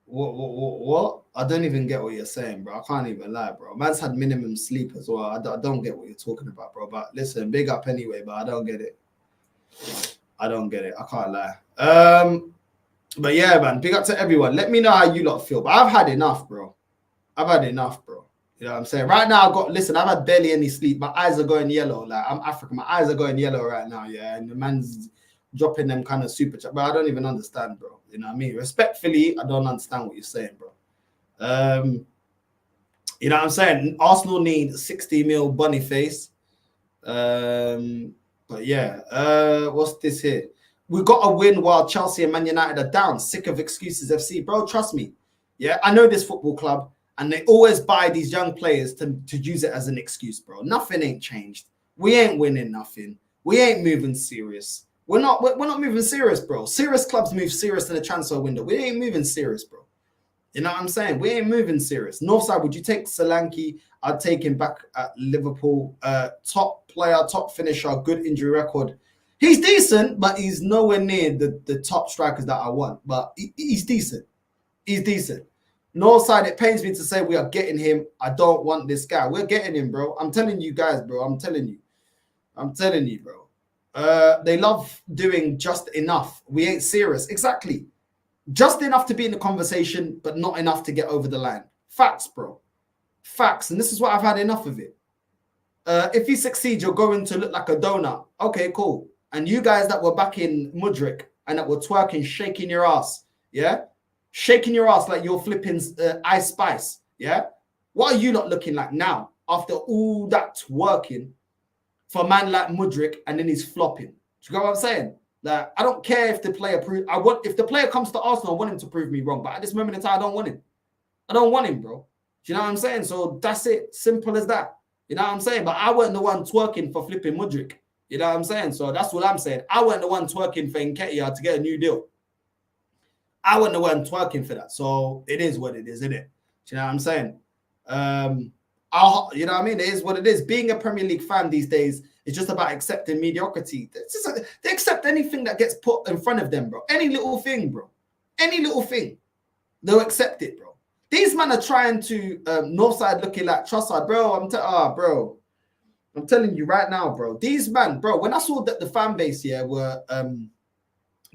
What? I don't even get what you're saying, bro. I can't even lie, bro. Man's had minimum sleep as well. I don't get what you're talking about, bro. But listen, big up anyway, but I don't get it. I don't get it. I can't lie. But yeah, man, big up to everyone. Let me know how you lot feel. But I've had enough, bro. I've had enough, bro. You know what I'm saying? Right now, I've had barely any sleep. My eyes are going yellow. Like, I'm African. My eyes are going yellow right now, yeah. And the man's dropping them kind of super chat. But I don't even understand, bro. You know what I mean? Respectfully, I don't understand what you're saying, bro. You know what I'm saying? Arsenal need 60 mil Boniface. But yeah. What's this here? We got a win while Chelsea and Man United are down. Sick of excuses, FC. Bro, trust me. Yeah, I know this football club. And they always buy these young players to use it as an excuse, bro. Nothing ain't changed. We ain't winning nothing. We ain't moving serious. We're not moving serious, bro. Serious clubs move serious in the transfer window. We ain't moving serious, bro. You know what I'm saying? We ain't moving serious. Northside, would you take Solanke? I'd take him back at Liverpool. Top player, top finisher, good injury record. He's decent, but he's nowhere near the top strikers that I want. But he's decent. He's decent. Northside, it pains me to say we are getting him. I don't want this guy. We're getting him, bro. I'm telling you guys, bro. I'm telling you, bro. They love doing just enough. We ain't serious. Exactly. Just enough to be in the conversation, but not enough to get over the line. Facts, bro. Facts. And this is what I've had enough of it. If he succeeds, you're going to look like a donut. Okay, cool. And you guys that were back in Mudrick and that were twerking, shaking your ass, yeah? Shaking your ass like you're flipping Ice Spice, yeah? What are you not looking like now after all that twerking for a man like Mudrick and then he's flopping? Do you know what I'm saying? Like, I don't care if the player if the player comes to Arsenal, I want him to prove me wrong. But at this moment in time, I don't want him. I don't want him, bro. Do you know what I'm saying? So that's it. Simple as that. You know what I'm saying? But I weren't the one twerking for flipping Mudrick. You know what I'm saying? So that's what I'm saying. I weren't the one twerking for Nketiah to get a new deal. I wasn't the one twerking for that. So it is what it is, isn't it? Do you know what I'm saying? You know what I mean? It is what it is. Being a Premier League fan these days is just about accepting mediocrity. They accept anything that gets put in front of them, bro. Any little thing, bro. Any little thing. They'll accept it, bro. These men are trying to Northside looking like Trussard, bro. Bro. I'm telling you right now, bro. These men, bro, when I saw that the fan base here were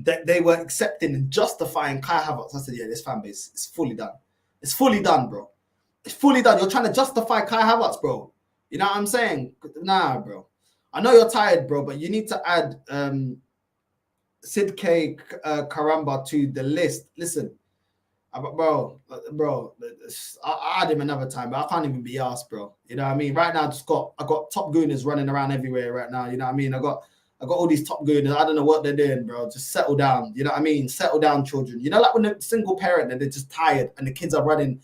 that they were accepting and justifying Kai Havertz, I said, yeah, this fan base is fully done. It's fully done, bro. It's fully done. You're trying to justify Kai Havertz, bro. You know what I'm saying? Nah, bro. I know you're tired, bro, but you need to add Sidke Karamba to the list. Listen, bro, I had him another time, but I can't even be asked, bro. You know what I mean? Right now, I got top gooners running around everywhere right now. You know what I mean? I got all these top gooners. I don't know what they're doing, bro. Just settle down. You know what I mean? Settle down, children. You know, like when a single parent and they're just tired and the kids are running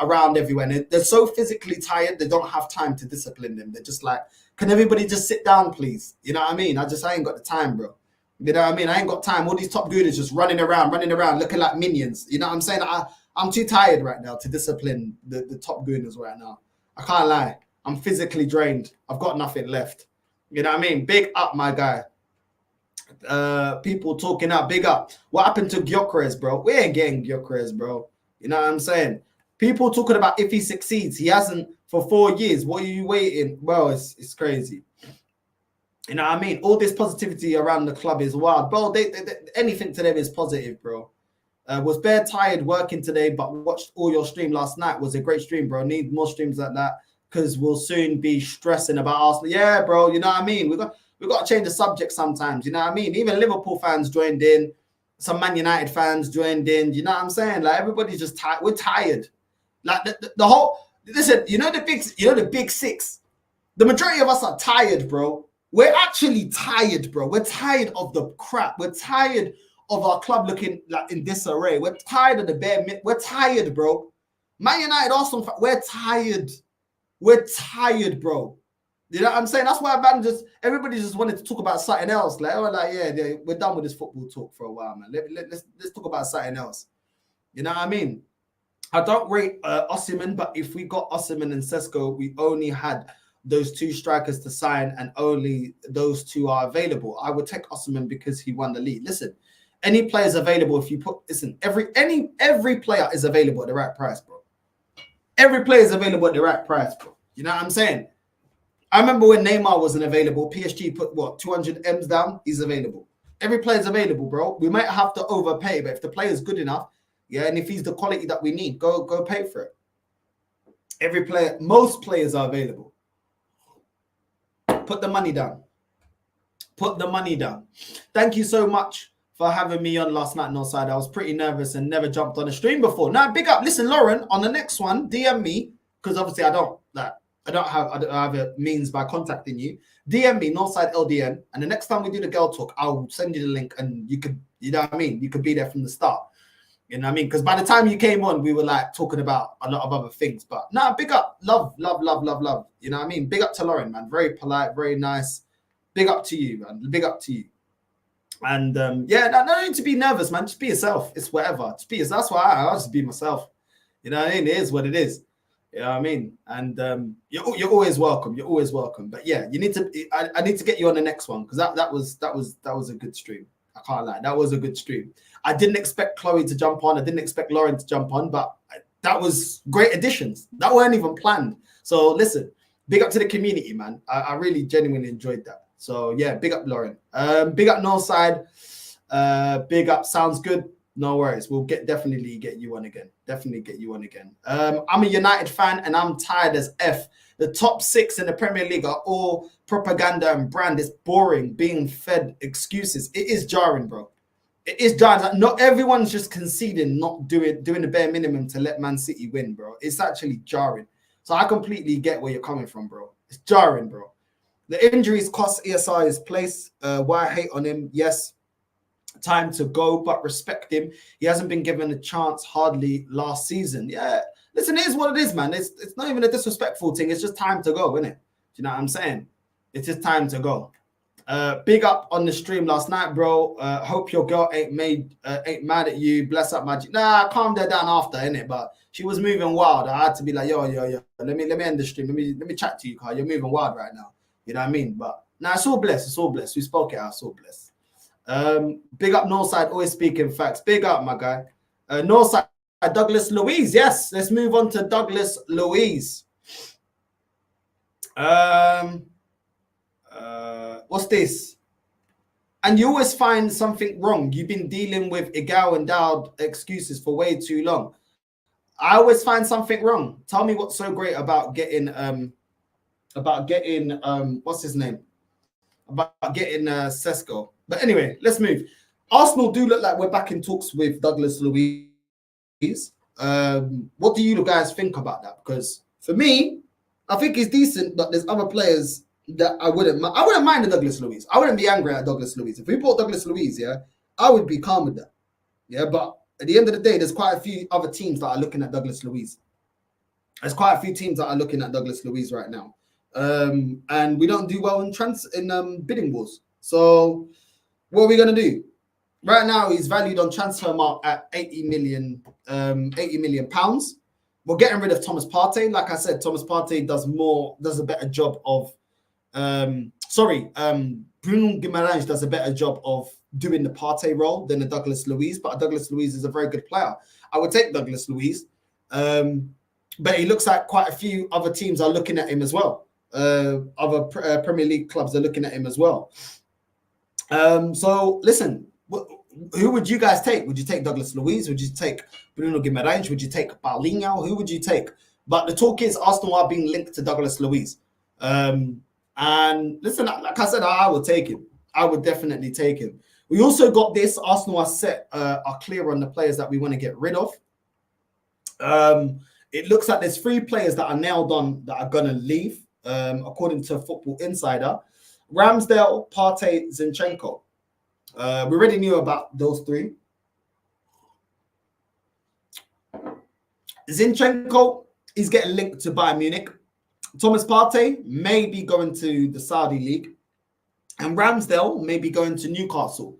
around everywhere. And they're so physically tired, they don't have time to discipline them. They're just like, can everybody just sit down, please? You know what I mean? I ain't got the time, bro. You know what I mean? I ain't got time. All these top gooners just running around, looking like minions. You know what I'm saying? I'm too tired right now to discipline the top gooners right now. I can't lie. I'm physically drained. I've got nothing left. You know what I mean? Big up, my guy. People talking out, big up. What happened to Gyökeres, bro? We ain't getting Gyökeres, bro. You know what I'm saying? People talking about if he succeeds. He hasn't for 4 years. What are you waiting? Bro, it's crazy. You know what I mean? All this positivity around the club is wild. Bro, they anything to them is positive, bro. Was bare tired working today, but watched all your stream last night. Was a great stream, bro. Need more streams like that because we'll soon be stressing about Arsenal. Yeah, bro, you know what I mean? We've got to change the subject sometimes, you know what I mean? Even Liverpool fans joined in. Some Man United fans joined in. You know what I'm saying? Like, everybody's just tired. We're tired. Like, the whole... Listen, you know the big six? The majority of us are tired, bro. We're actually tired, bro. We're tired of the crap. We're tired of our club looking like in disarray. We're tired of the bare... We're tired, bro. Man United, Arsenal, we're tired. We're tired, bro. You know what I'm saying? That's why everybody just wanted to talk about something else. Like, yeah, we're done with this football talk for a while, man. Let's talk about something else. You know what I mean? I don't rate Osimhen, but if we got Osimhen and Sesko, we only had those two strikers to sign, and only those two are available. I would take Osimhen because he won the league. Listen, any player is available. If you put, listen, every player is available at the right price, bro. Every player is available at the right price, bro. You know what I'm saying? I remember when Neymar wasn't available, PSG put what 200 M's down. He's available. Every player is available, bro. We might have to overpay, but if the player is good enough, yeah, and if he's the quality that we need, go pay for it. Every player, most players are available. Put the money down. Put the money down. Thank you so much for having me on last night, Northside. I was pretty nervous and never jumped on a stream before. Now, big up. Listen, Lauren, on the next one, DM me, because obviously I don't have a means by contacting you. DM me, NorthsideLDN, and the next time we do the girl talk, I'll send you the link, and you could, you know what I mean? You could be there from the start. You know what I mean? Because by the time you came on, we were like talking about a lot of other things. But nah, big up. Love. You know what I mean? Big up to Lauren, man. Very polite, very nice. Big up to you, man. Big up to you. And yeah, no need to be nervous, man. Just be yourself. It's whatever. Just be yourself. That's why I'll just be myself. You know what I mean? It is what it is. You know what I mean? And you're always welcome. You're always welcome. But yeah, you need to. I need to get you on the next one, because that was a good stream. I can't lie. That was a good stream. I didn't expect Chloe to jump on. I didn't expect Lauren to jump on, but that was great additions. That weren't even planned. So listen, big up to the community, man. I really genuinely enjoyed that. So yeah, big up Lauren. Big up Northside. Big up. Sounds good. No worries. We'll definitely get you on again. Definitely get you on again. I'm a United fan and I'm tired as F. The top 6 in the Premier League are all propaganda and brand. It's boring being fed excuses. It is jarring, bro. It is jarring. Like, not everyone's just conceding, not doing the bare minimum to let Man City win, bro. It's actually jarring. So I completely get where you're coming from, bro. It's jarring, bro. The injuries cost ESR his place. Why hate on him? Yes. Time to go, but respect him. He hasn't been given a chance hardly last season. Yeah. Listen, it is what it is, man. It's not even a disrespectful thing. It's just time to go, isn't it? Do you know what I'm saying? It's just time to go. Big up on the stream last night, bro. Hope your girl ain't mad at you. Bless up, magic. Nah, calm her down after, innit? But she was moving wild. I had to be like, yo. Let me end the stream. Let me chat to you, Carl. You're moving wild right now. You know what I mean? But nah, it's all blessed. It's all blessed. We spoke it out. It's all blessed. Big up Northside. Always speaking facts. Big up, my guy. Northside. Douglas Luiz. Yes, let's move on to Douglas Luiz. What's this? And you always find something wrong. You've been dealing with Igao and Dowd excuses for way too long. I always find something wrong. Tell me what's so great about getting what's his name? About getting Cesco. But anyway, let's move. Arsenal do look like we're back in talks with Douglas Luiz. What do you guys think about that? Because for me, I think he's decent, but there's other players that I wouldn't mind the Douglas Luiz. I wouldn't be angry at Douglas Luiz. If we bought Douglas Luiz, yeah, I would be calm with that. Yeah, but at the end of the day, there's quite a few other teams that are looking at Douglas Luiz. There's quite a few teams that are looking at Douglas Luiz right now. And we don't do well in bidding wars. So what are we going to do? Right now, he's valued on Transfermarkt at 80 million pounds. We're getting rid of Thomas Partey. Like I said, Thomas Partey does a better job of Bruno Guimaraes does a better job of doing the Partey role than the Douglas Luiz, but Douglas Luiz is a very good player. I would take Douglas Luiz, but it looks like quite a few other teams are looking at him as well. Other Premier League clubs are looking at him as well. So listen, who would you guys take? Would you take Douglas Luiz? Would you take Bruno Guimaraes? Would you take Paulinho? Who would you take? But the talk is Arsenal are being linked to Douglas Luiz. And listen, like I said, I would take him. I would definitely take him. We also got this. Arsenal are clear on the players that we want to get rid of. It looks like there's 3 players that are nailed on that are going to leave, according to Football Insider. Ramsdale, Partey, Zinchenko. We already knew about those 3. Zinchenko is getting linked to Bayern Munich. Thomas Partey may be going to the Saudi League. And Ramsdale may be going to Newcastle.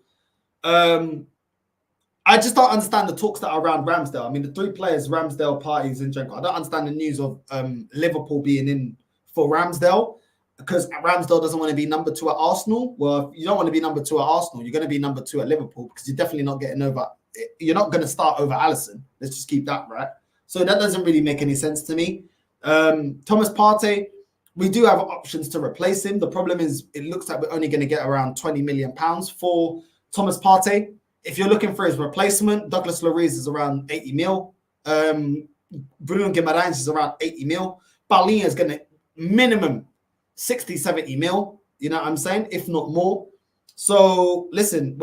I just don't understand the talks that are around Ramsdale. I mean, the three players, Ramsdale, Partey, Zinchenko. I don't understand the news of Liverpool being in for Ramsdale because Ramsdale doesn't want to be number 2 at Arsenal. Well, if you don't want to be number 2 at Arsenal, you're going to be number 2 at Liverpool because you're definitely not getting over. You're not going to start over Alisson. Let's just keep that right. So that doesn't really make any sense to me. Thomas Partey, we do have options to replace him. The problem is it looks like we're only going to get around £20 million for Thomas Partey. If you're looking for his replacement, Douglas Luiz is around 80 mil. Bruno Guimaraes is around 80 mil. Paulinho is going to minimum 60, 70 mil. You know what I'm saying? If not more. So listen,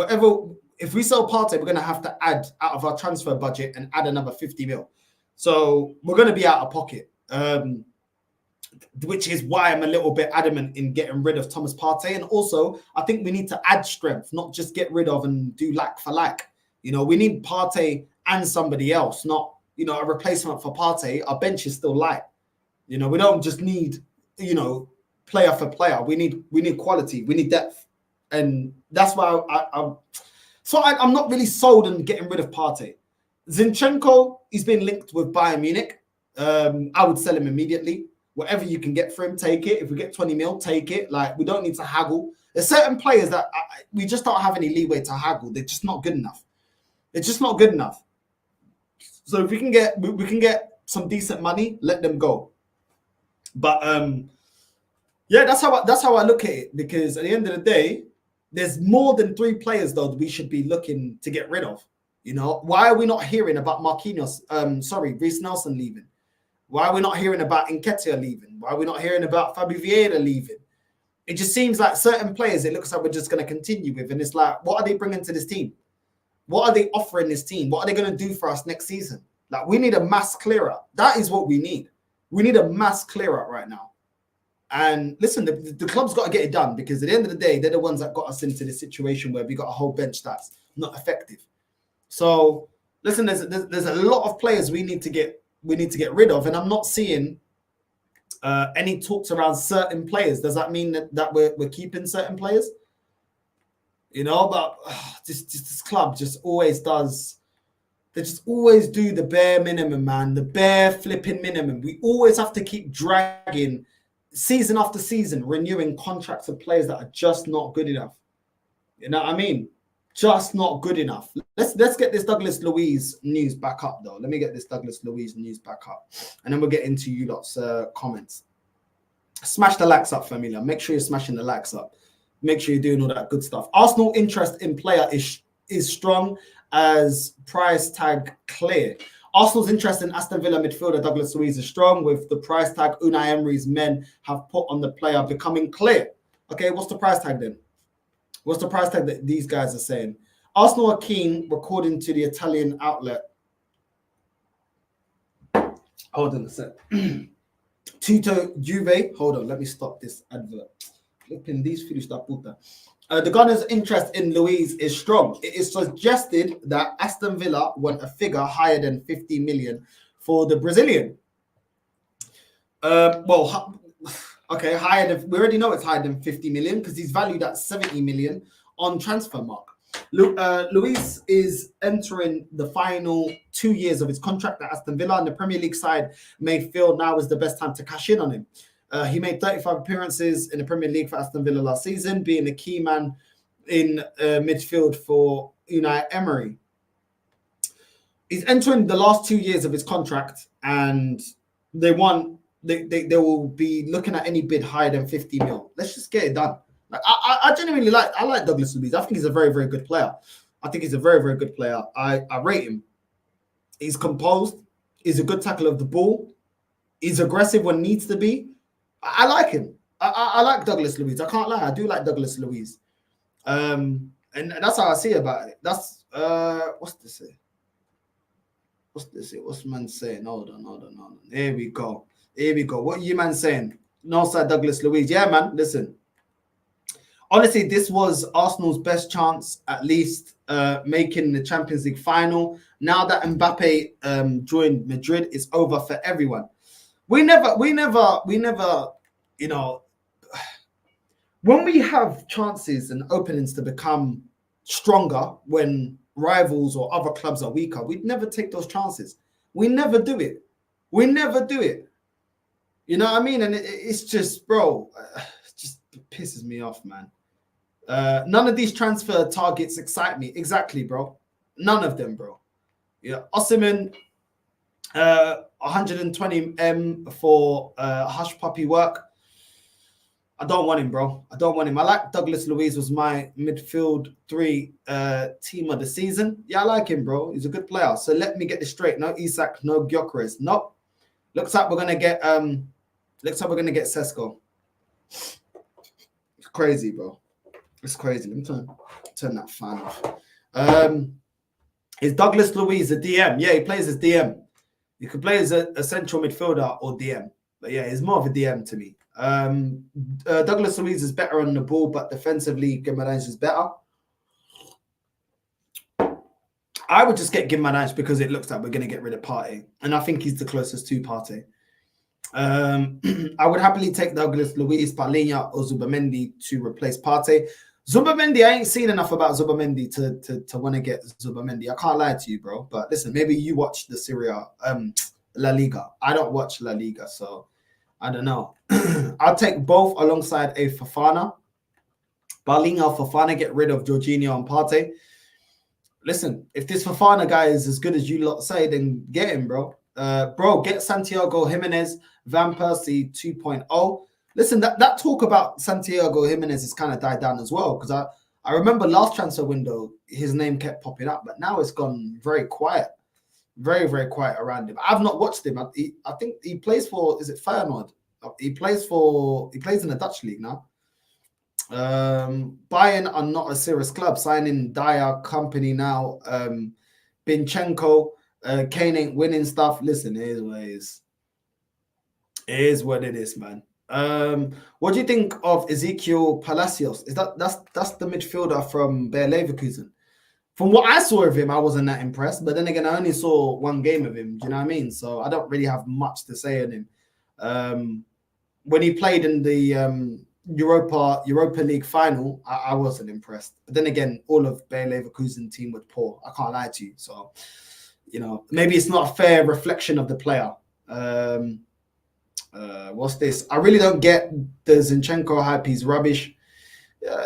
if we sell Partey, we're going to have to add out of our transfer budget and add another 50 mil. So we're going to be out of pocket. Which is why I'm a little bit adamant in getting rid of Thomas Partey. And also, I think we need to add strength, not just get rid of and do like for like. You know, we need Partey and somebody else, not, you know, a replacement for Partey. Our bench is still light. You know, we don't just need, you know, player for player. We need quality. We need depth. And that's why I'm not really sold on getting rid of Partey. Zinchenko, he's been linked with Bayern Munich. I would sell him immediately. Whatever you can get for him, take it. If we get 20 mil, take it. Like, we don't need to haggle. There's certain players that we just don't have any leeway to haggle. They're just not good enough. They're just not good enough. So if we can get some decent money, let them go. But yeah, that's how I look at it. Because at the end of the day, there's more than 3 players though that we should be looking to get rid of. You know, why are we not hearing about Reece Nelson leaving? Why are we not hearing about Nketiah leaving? Why are we not hearing about Fabio Vieira leaving? It just seems like certain players, it looks like we're just going to continue with. And it's like, what are they bringing to this team? What are they offering this team? What are they going to do for us next season? Like, we need a mass clear up. That is what we need. We need a mass clear up right now. And listen, the club's got to get it done because at the end of the day, they're the ones that got us into this situation where we got a whole bench that's not effective. So listen, there's a lot of players we need to get rid of, and I'm not seeing any talks around certain players. Does that mean that we're keeping certain players? You know, but this club just always does. They just always do the bare minimum, man. The bare flipping minimum. We always have to keep dragging season after season, renewing contracts of players that are just not good enough. You know what I mean? Just not good enough. Let's get this Douglas Luiz news back up, though. Let me get this Douglas Luiz news back up. And then we'll get into you lot's comments. Smash the likes up, familia. Make sure you're smashing the likes up. Make sure you're doing all that good stuff. Arsenal interest in player is strong as price tag clear. Arsenal's interest in Aston Villa midfielder Douglas Luiz is strong, with the price tag Unai Emery's men have put on the player becoming clear. Okay, what's the price tag then? What's the price tag that these guys are saying? Arsenal are keen, according to the Italian outlet. Hold on a sec. Tito Juve. Hold on, let me stop this advert. Flipping these Filius da puta. The Gunners' interest in Luiz is strong. It is suggested that Aston Villa want a figure higher than 50 million for the Brazilian. Okay, higher than, we already know it's higher than 50 million because he's valued at 70 million on Transfermarkt. Luiz is entering the final 2 years of his contract at Aston Villa, and the Premier League side may feel now is the best time to cash in on him. He made 35 appearances in the Premier League for Aston Villa last season, being a key man in midfield for Unai Emery. He's entering the last 2 years of his contract, and they will be looking at any bid higher than 50 mil. Let's just get it done. Like, I genuinely like Douglas Luiz. I think he's a very, very good player. I think he's a very, very good player. I rate him. He's composed. He's a good tackler of the ball. He's aggressive when needs to be. I like him. I like Douglas Luiz. I can't lie. I do like Douglas Luiz. And that's how I see about it. That's what's this here? What's man saying? Hold on. Here we go. What are you man saying? Northside Douglas Luiz. Yeah, man. Listen. Honestly, this was Arsenal's best chance, at least making the Champions League final. Now that Mbappe joined Madrid, it's over for everyone. We never, you know, when we have chances and openings to become stronger when rivals or other clubs are weaker, we'd never take those chances. We never do it. We never do it. You know what I mean? And it's just, bro, it just pisses me off, man. None of these transfer targets excite me. Exactly, bro. None of them, bro. Yeah, Osimhen, 120M for hush puppy work. I don't want him, bro. I don't want him. I like Douglas Luiz was my midfield 3 team of the season. Yeah, I like him, bro. He's a good player. So let me get this straight. No Isak, no Gyökeres. Nope. Looks like we're gonna get Cesco. It's crazy, bro. It's crazy. Let me turn that fan off. Is Douglas Luiz a DM? Yeah, he plays as DM. You could play as a central midfielder or DM. But yeah, he's more of a DM to me. Douglas Luiz is better on the ball, but defensively, Guimarães is better. I would just get Guimarães because it looks like we're going to get rid of Partey. And I think he's the closest to Partey. I would happily take Douglas Luiz, Palhinha, or Zubamendi to replace Partey. Zubamendi, I ain't seen enough about Zubamendi to want to get Zubamendi. I can't lie to you, bro. But listen, maybe you watch the Serie A, La Liga. I don't watch La Liga, so I don't know. I'll take both alongside a Fofana. Palhinha, Fofana, get rid of Jorginho and Partey. Listen, if this Fofana guy is as good as you lot say, then get him, bro. Bro, get Santiago Jimenez, Van Persie 2.0. Listen, that talk about Santiago Jimenez has kind of died down as well, because I remember last transfer window, his name kept popping up, but now it's gone very quiet. Very, very quiet around him. I've not watched him. I think he plays for, is it Feyenoord? He plays in the Dutch league now. Bayern are not a serious club. Signing Dyer, company now. Binchenko, Kane ain't winning stuff. Listen, it is what it is. It is what it is, man. What do you think of Ezekiel Palacios? That's the midfielder from Bayer Leverkusen? From what I saw of him, I wasn't that impressed. But then again, I only saw one game of him. Do you know what I mean? So I don't really have much to say on him. When he played in the Europa League final, I wasn't impressed. But then again, all of Bayer Leverkusen team was poor. I can't lie to you. So, you know, maybe it's not a fair reflection of the player. What's this? I really don't get the Zinchenko hype. He's rubbish.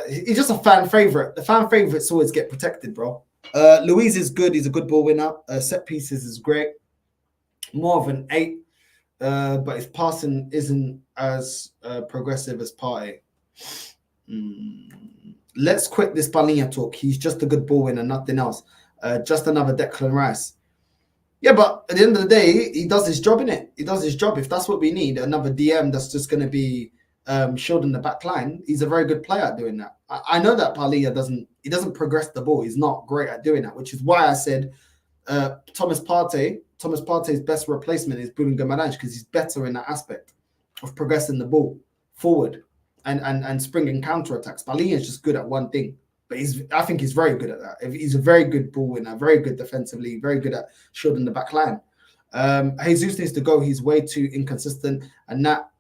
He's just a fan favorite. The fan favorites always get protected, bro. Luiz is good. He's a good ball winner. Set pieces is great. More of an 8. But his passing isn't as progressive as Partey. Let's quit this Palhinha talk. He's just a good ball winner, nothing else. Just another Declan Rice. Yeah, but at the end of the day, he does his job, innit? He does his job. If that's what we need, another DM that's just going to be shielding the back line, he's a very good player at doing that. I know that Palhinha doesn't progress the ball. He's not great at doing that, which is why I said Thomas Partey's best replacement is Bruno Guimarães, because he's better in that aspect of progressing the ball forward and springing counterattacks. Palhinha is just good at one thing, but I think he's very good at that. He's a very good ball winner, very good defensively, very good at shielding the back line. Jesus needs to go. He's way too inconsistent, and that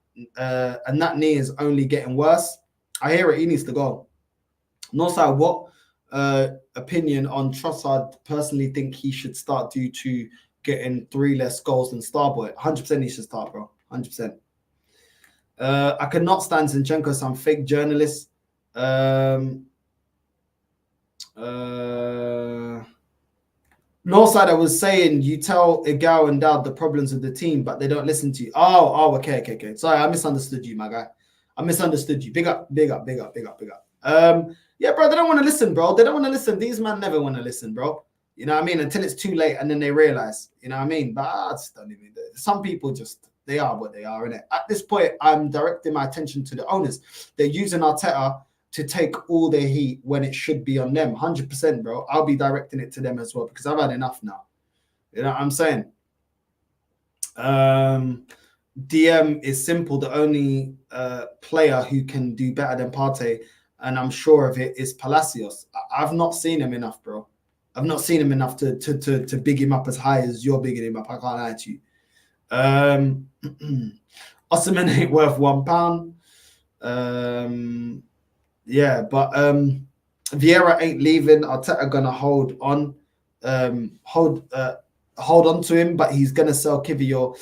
knee is only getting worse. I hear it. He needs to go. Northside, what opinion on Trossard? Personally, think he should start due to getting 3 less goals than Starboy. 100% he should start, bro. 100%. I cannot stand Zinchenko, some fake journalist. Northside, I was saying, you tell Igao and Dowd the problems of the team, but they don't listen to you. Oh, okay. Sorry, I misunderstood you, my guy. I misunderstood you. Big up. Yeah, bro, they don't want to listen, bro. They don't want to listen. These men never want to listen, bro. You know what I mean? Until it's too late and then they realize, you know what I mean? But I just don't even, some people just, they are what they are, innit? At this point, I'm directing my attention to the owners. They're using Arteta to take all their heat when it should be on them. 100%, bro. I'll be directing it to them as well because I've had enough now. You know what I'm saying? DM is simple. The only player who can do better than Partey, and I'm sure of it, is Palacios. I've not seen him enough, bro. I've not seen him enough to big him up as high as you're bigging him up. I can't lie to you. Osimhen ain't worth £1. Yeah, but Vieira ain't leaving. Arteta gonna hold on. hold on to him, but he's going to sell Kivior,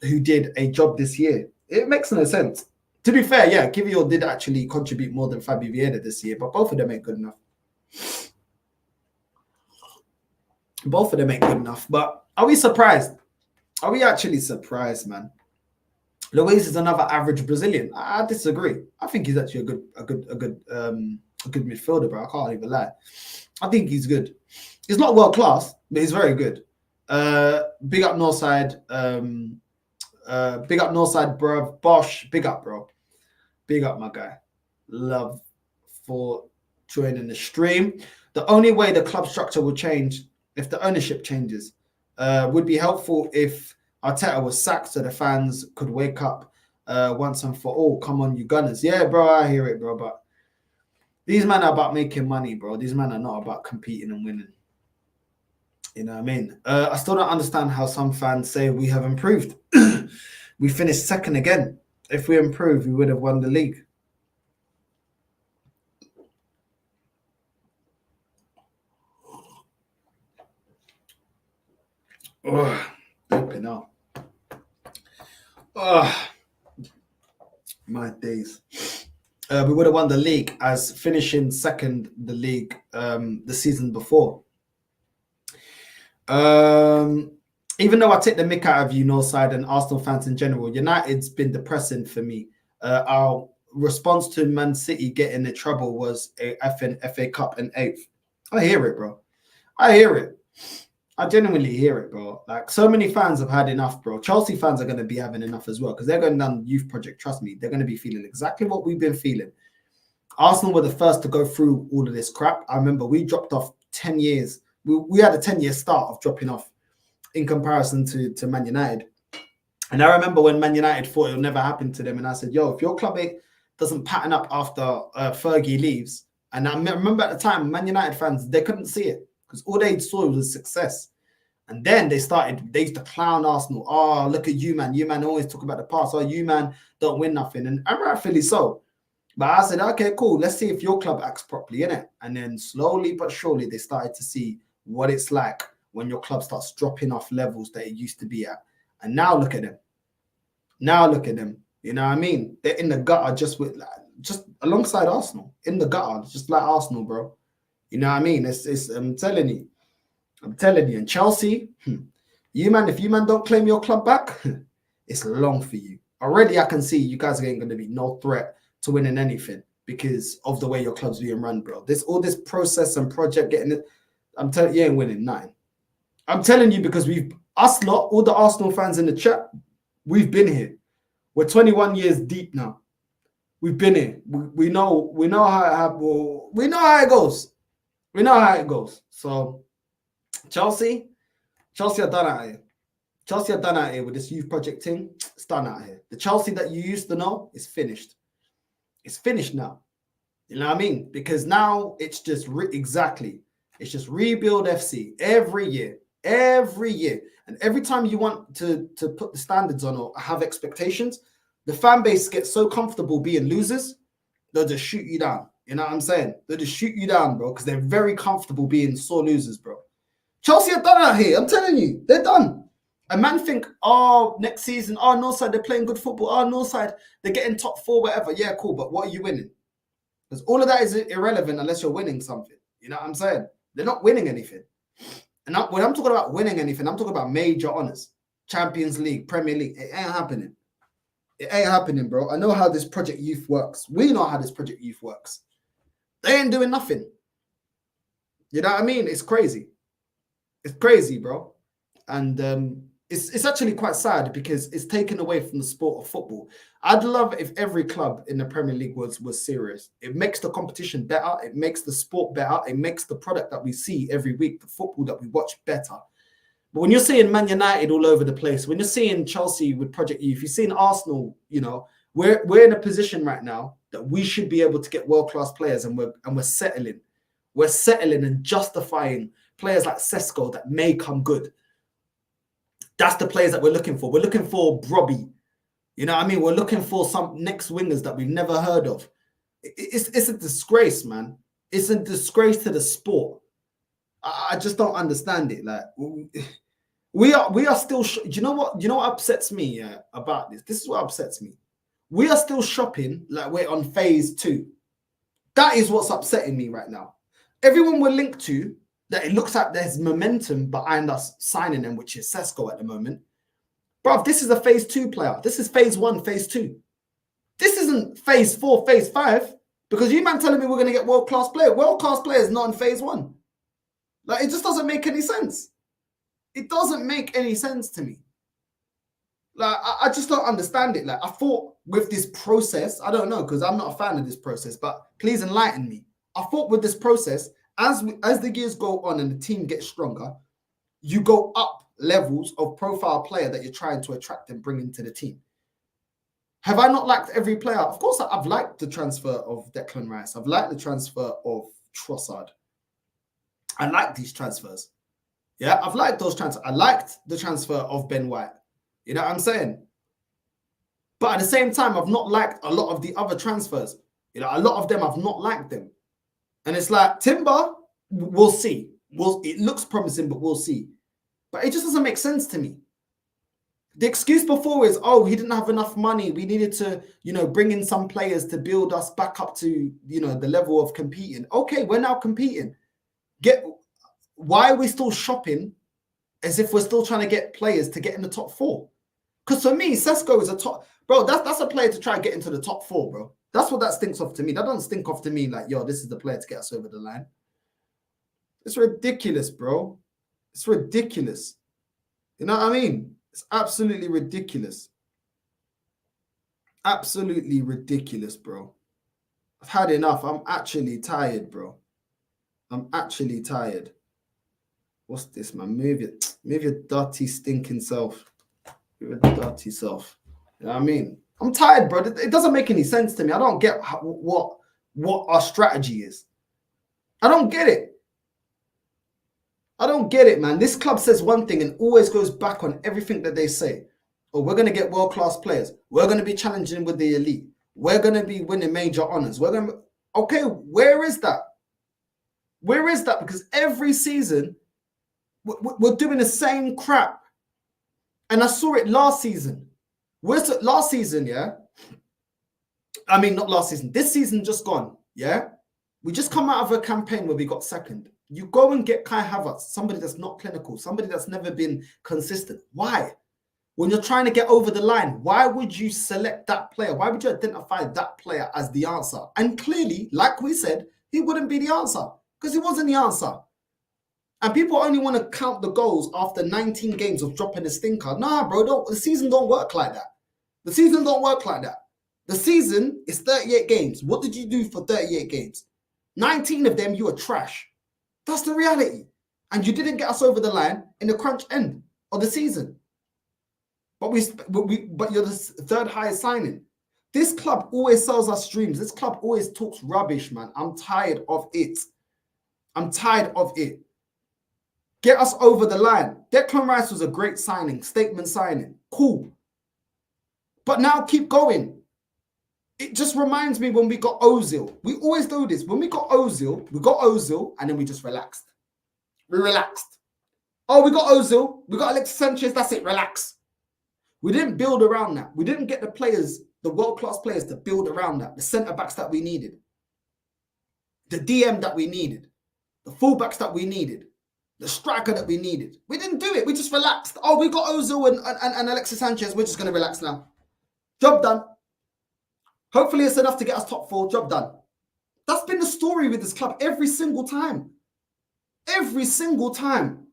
who did a job this year. It makes no sense. To be fair, yeah, Kivior did actually contribute more than Fabio Vieira this year, but both of them ain't good enough. Both of them ain't good enough. But are we surprised? Are we actually surprised, man? Luiz is another average Brazilian. I disagree. I think he's actually a good midfielder, bro. I can't even lie. I think he's good. He's not world class, but he's very good. Big up Northside. Big up Northside, bro. Bosh. Big up, bro. Big up, my guy. Love for joining the stream. The only way the club structure will change if the ownership changes. Would be helpful if Arteta was sacked so the fans could wake up once and for all. Come on, you Gunners. Yeah, bro, I hear it, bro. But these men are about making money, bro. These men are not about competing and winning. You know what I mean? I still don't understand how some fans say we have improved. We finished second again. If we improved, we would have won the league. Oh, open up. Oh, my days. We would have won the league as finishing second the league the season before. Even though I take the mick out of you, Northside, and Arsenal fans in general, United's been depressing for me. Our response to Man City getting in trouble was a FA Cup and 8th. I hear it, bro. I hear it. I genuinely hear it, bro. Like, so many fans have had enough, bro. Chelsea fans are going to be having enough as well because they're going down the youth project. Trust me, they're going to be feeling exactly what we've been feeling. Arsenal were the first to go through all of this crap. I remember we dropped off 10 years. We had a 10-year start of dropping off in comparison to Man United. And I remember when Man United thought it would never happen to them. And I said, yo, if your club doesn't pattern up after Fergie leaves. And I remember at the time, Man United fans, they couldn't see it because all they saw was success. And then they used to clown Arsenal. Oh, look at you, man. You, man, always talk about the past. Oh, you, man, don't win nothing. And rightfully so. But I said, okay, cool. Let's see if your club acts properly, innit? And then slowly but surely, they started to see what it's like when your club starts dropping off levels that it used to be at. And now look at them. Now look at them. You know what I mean? They're in the gutter just alongside Arsenal. In the gutter, just like Arsenal, bro. You know what I mean? I'm telling you. And Chelsea, you man, if you man don't claim your club back, it's long for you. Already I can see you guys ain't going to be no threat to winning anything because of the way your club's being run, bro. All this process and project getting it. I'm telling you, you ain't winning nothing. I'm telling you because all the Arsenal fans in the chat, we've been here. We're 21 years deep now. We've been here. We know how it goes. We know how it goes. So Chelsea are done out here. Chelsea are done out here with this youth project thing. It's done out here. The Chelsea that you used to know is finished. It's finished now. You know what I mean? Because now it's just it's just rebuild FC every year. And every time you want to put the standards on or have expectations, the fan base gets so comfortable being losers, they'll just shoot you down. You know what I'm saying? They'll just shoot you down, bro, because they're very comfortable being sore losers, bro. Chelsea are done out here. I'm telling you, they're done. A man think, oh, next season, oh, Northside, they're playing good football. Oh, Northside, they're getting top 4, whatever. Yeah, cool, but what are you winning? Because all of that is irrelevant unless you're winning something. You know what I'm saying? They're not winning anything. And when I'm talking about winning anything, I'm talking about major honors. Champions League, Premier League. It ain't happening. It ain't happening, bro. I know how this Project Youth works. We know how this Project Youth works. They ain't doing nothing. You know what I mean? It's crazy. It's crazy, bro. And it's actually quite sad because it's taken away from the sport of football. I'd love if every club in the Premier League was serious. It makes the competition better. It makes the sport better. It makes the product that we see every week, the football that we watch, better. But when you're seeing Man United all over the place, when you're seeing Chelsea with Project Youth, you're seeing Arsenal, you know, we're in a position right now that we should be able to get world-class players, and we're settling. We're settling and justifying players like Cesco that may come good. That's the players that we're looking for. We're looking for Robbie. You know what I mean? We're looking for some next wingers that we've never heard of. It's a disgrace, man. It's a disgrace to the sport. I just don't understand it. Like we are still. Do you know what? You know what upsets me about this? This is what upsets me. We are still shopping like we're on phase 2. That is what's upsetting me right now. Everyone we're linked to, that it looks like there's momentum behind us signing them, which is Sesko at the moment. Bruv, this is a phase 2 player. This is phase 1, phase 2. This isn't phase 4, phase 5. Because you man telling me we're going to get world-class player. World-class players not in phase 1. Like, it just doesn't make any sense. It doesn't make any sense to me. Like, I just don't understand it. Like, I thought with this process, I don't know, because I'm not a fan of this process, but please enlighten me. I thought with this process, as the years go on and the team gets stronger, you go up levels of profile player that you're trying to attract and bring into the team. Have I not liked every player? Of course, I've liked the transfer of Declan Rice. I've liked the transfer of Trossard. I like these transfers. Yeah, I've liked those transfers. I liked the transfer of Ben White. You know what I'm saying? But at the same time, I've not liked a lot of the other transfers. You know, a lot of them, I've not liked them. And it's like, Timber, we'll see. It looks promising, but we'll see. But it just doesn't make sense to me. The excuse before is, oh, he didn't have enough money. We needed to, bring in some players to build us back up to, the level of competing. Okay, we're now competing. Why are we still shopping as if we're still trying to get players to get in the top 4? Because for me, Cesco is a top... Bro, that's a player to try and get into the top 4, bro. That's what that stinks off to me. That doesn't stink off to me like, yo, this is the player to get us over the line. It's ridiculous, bro. It's ridiculous. You know what I mean? It's absolutely ridiculous. Absolutely ridiculous, bro. I've had enough. I'm actually tired, bro. I'm actually tired. What's this, man? Move your dirty, stinking self. Move your dirty self. You know what I mean? I'm tired, bro. It doesn't make any sense to me. I don't get what our strategy is. I don't get it. I don't get it, man. This club says one thing and always goes back on everything that they say. Oh, we're going to get world-class players. We're going to be challenging with the elite. We're going to be winning major honors. Okay, where is that? Where is that? Because every season, we're doing the same crap. And I saw it last season. Last season, yeah? I mean, not last season. This season just gone, yeah? We just come out of a campaign where we got second. You go and get Kai Havertz, somebody that's not clinical, somebody that's never been consistent. Why? When you're trying to get over the line, why would you select that player? Why would you identify that player as the answer? And clearly, like we said, he wouldn't be the answer because he wasn't the answer. And people only want to count the goals after 19 games of dropping a stinker. Nah, bro, the season don't work like that. The season don't work like that. The season is 38 games. What did you do for 38 games? 19 of them, you were trash. That's the reality. And you didn't get us over the line in the crunch end of the season. But you're the third highest signing. This club always sells us dreams. This club always talks rubbish, man. I'm tired of it. I'm tired of it. Get us over the line. Declan Rice was a great signing, statement signing. Cool. But now keep going. It just reminds me when we got Ozil. We always do this. When we got Ozil, and then we just relaxed. We relaxed. Oh, we got Ozil. We got Alexis Sanchez. That's it. Relax. We didn't build around that. We didn't get the players, the world-class players to build around that. The centre-backs that we needed. The DM that we needed. The full-backs that we needed. The striker that we needed. We didn't do it. We just relaxed. Oh, we got Ozil and Alexis Sanchez. We're just going to relax now. Job done. Hopefully it's enough to get us top 4. Job done. That's been the story with this club every single time. Every single time.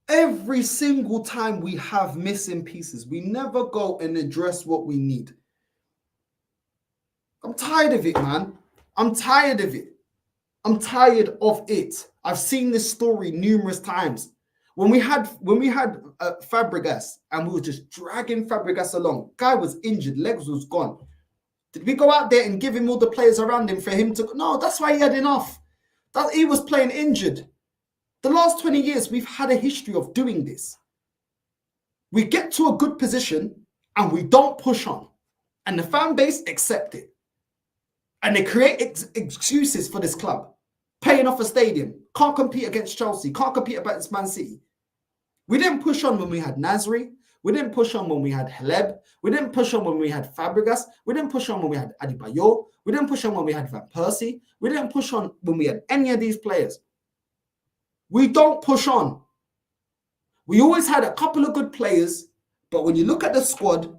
Every single time we have missing pieces. We never go and address what we need. I'm tired of it, man. I'm tired of it. I'm tired of it. I've seen this story numerous times. When we had Fabregas and we were just dragging Fabregas along, guy was injured, legs was gone. Did we go out there and give him all the players around him for him to... No, that's why he had enough. That he was playing injured. The last 20 years, we've had a history of doing this. We get to a good position and we don't push on. And the fan base accept it. And they create excuses for this club. paying off a stadium, can't compete against Chelsea, can't compete against Man City. We didn't push on when we had Nasri. We didn't push on when we had Haleb. We didn't push on when we had Fabregas. We didn't push on when we had Adebayor. We didn't push on when we had Van Persie. We didn't push on when we had any of these players. We don't push on. We always had a couple of good players, but when you look at the squad,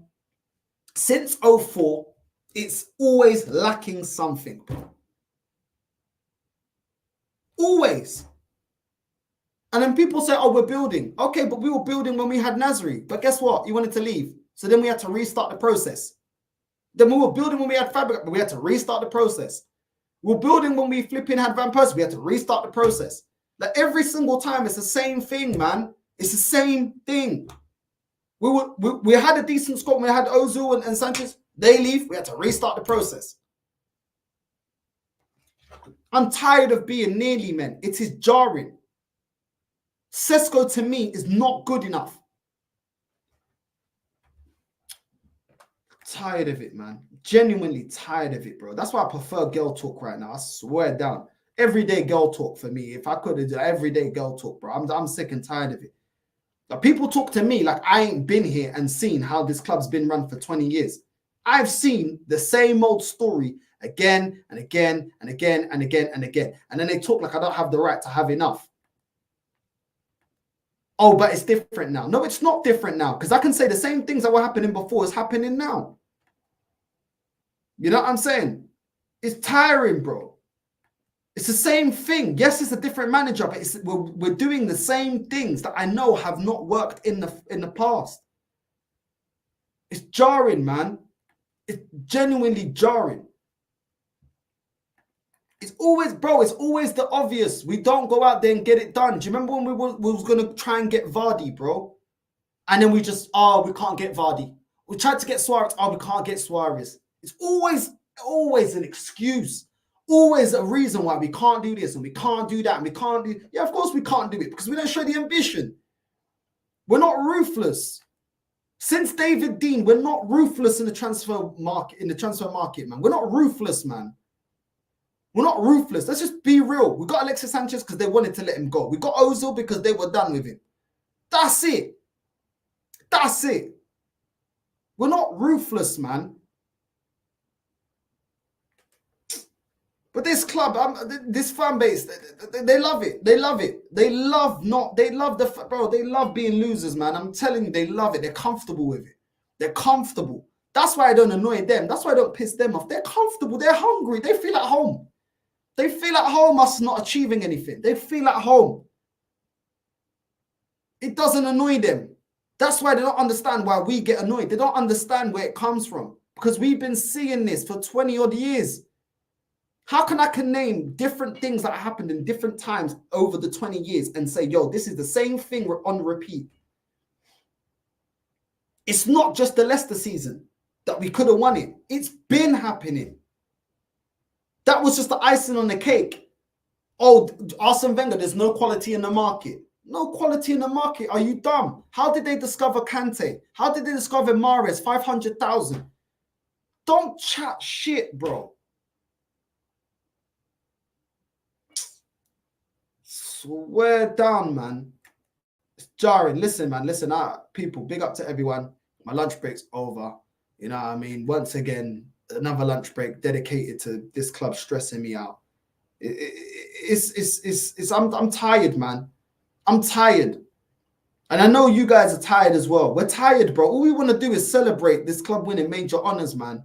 since 04, it's always lacking something. Always. And then people say, oh, we're building. Okay, but we were building when we had Nasri. But guess what? You wanted to leave. So then we had to restart the process. Then we were building when we had Fabregas, but we had to restart the process. We were building when we flipping had Van Persie. We had to restart the process. Like every single time, it's the same thing, man. It's the same thing. We had a decent squad. We had Ozil and Sanchez. They leave. We had to restart the process. I'm tired of being nearly men. It is jarring. Cesco to me is not good enough. Tired of it, man. Genuinely tired of it, bro. That's why I prefer girl talk right now. I swear down. Everyday girl talk for me. If I could have done everyday girl talk, bro. I'm sick and tired of it. Like, people talk to me like I ain't been here and seen how this club's been run for 20 years. I've seen the same old story again and again and again and again and again. And then they talk like I don't have the right to have enough. Oh, but it's different now. No, it's not different now, because I can say the same things that were happening before is happening now. You know what I'm saying? It's tiring, bro. It's the same thing. Yes, it's a different manager, but we're doing the same things that I know have not worked in the past. It's jarring, man. It's genuinely jarring. It's always, bro, it's always the obvious. We don't go out there and get it done. Do you remember when we was going to try and get Vardy, bro? And then we just, we can't get Vardy. We tried to get Suarez. We can't get Suarez. It's always an excuse. Always a reason why we can't do this and we can't do that and we can't do. Yeah, of course we can't do it because we don't show the ambition. We're not ruthless. Since David Dean, we're not ruthless in the transfer market, man. We're not ruthless, man. We're not ruthless. Let's just be real. We got Alexis Sanchez because they wanted to let him go. We got Ozil because they were done with him. That's it. That's it. We're not ruthless, man. But this club, this fan base, they love it. They love it. They love being losers, man. I'm telling you, they love it. They're comfortable with it. They're comfortable. That's why I don't annoy them. That's why I don't piss them off. They're comfortable. They're hungry. They feel at home. They feel at home us not achieving anything. They feel at home. It doesn't annoy them. That's why they don't understand why we get annoyed. They don't understand where it comes from. Because we've been seeing this for 20 odd years. How can I name different things that happened in different times over the 20 years and say, yo, this is the same thing we're on repeat? It's not just the Leicester season that we could have won it. It's been happening. That was just the icing on the cake. Oh, Arsene Wenger, there's no quality in the market. No quality in the market. Are you dumb? How did they discover Kante? How did they discover Mahrez? 500,000. Don't chat shit, bro. Swear down, man. It's jarring. Listen, man. Listen, people, big up to everyone. My lunch break's over. You know what I mean? Once again, another lunch break dedicated to this club stressing me out. I'm tired, man. I'm tired. And I know you guys are tired as well. We're tired, bro. All we want to do is celebrate this club winning major honors, man.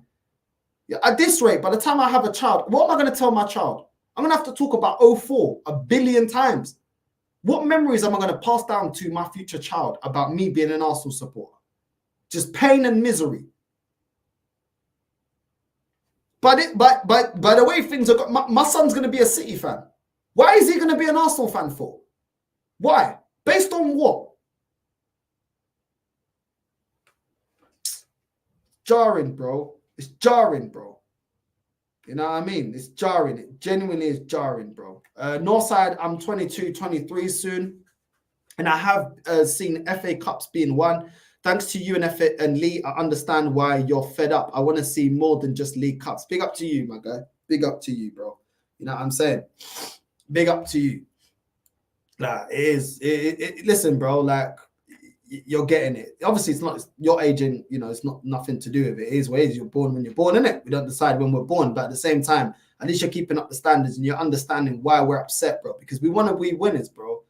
Yeah, at this rate, by the time I have a child, what am I going to tell my child? I'm going to have to talk about 04 a billion times. What memories am I going to pass down to my future child about me being an Arsenal supporter? Just pain and misery. But by the way things are, my son's going to be a City fan. Why is he going to be an Arsenal fan for? Why? Based on what? Jarring, bro. It's jarring, bro. You know what I mean? It's jarring. It genuinely is jarring, bro. Northside, I'm 22, 23 soon. And I have seen FA Cups being won. Thanks to you and Lee, I understand why you're fed up. I want to see more than just League Cups. Big up to you, my guy. Big up to you, bro. You know what I'm saying? Big up to you. Like it is. Listen, bro. Like you're getting it. Obviously, it's not your age, and you know, it's not nothing to do with it. It is what it is. You're born when you're born, innit? We don't decide when we're born, but at the same time, at least you're keeping up the standards and you're understanding why we're upset, bro. Because we want to be winners, bro.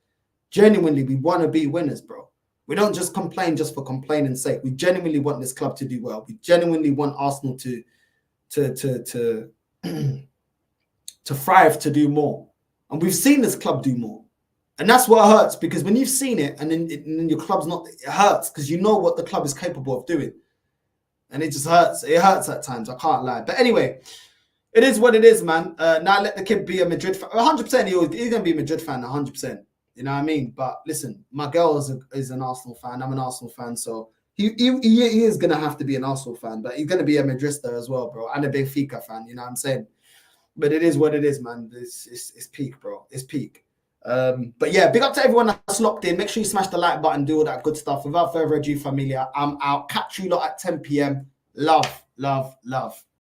Genuinely, we want to be winners, bro. We don't just complain just for complaining's sake. We genuinely want this club to do well. We genuinely want Arsenal to thrive, to do more. And we've seen this club do more. And that's what hurts, because when you've seen it and then your club's not, it hurts because you know what the club is capable of doing. And it just hurts. It hurts at times. I can't lie. But anyway, it is what it is, man. Now let the kid be a Madrid fan. 100%. He's going to be a Madrid fan, 100%. You know what I mean? But listen, my girl is an Arsenal fan. I'm an Arsenal fan. So he is going to have to be an Arsenal fan. But he's going to be a Madrista as well, bro. And a Benfica fan. You know what I'm saying? But it is what it is, man. It's peak, bro. It's peak. But yeah, big up to everyone that's locked in. Make sure you smash the like button, do all that good stuff. Without further ado, familia, I'm out. Catch you lot at 10 p.m. Love, love, love.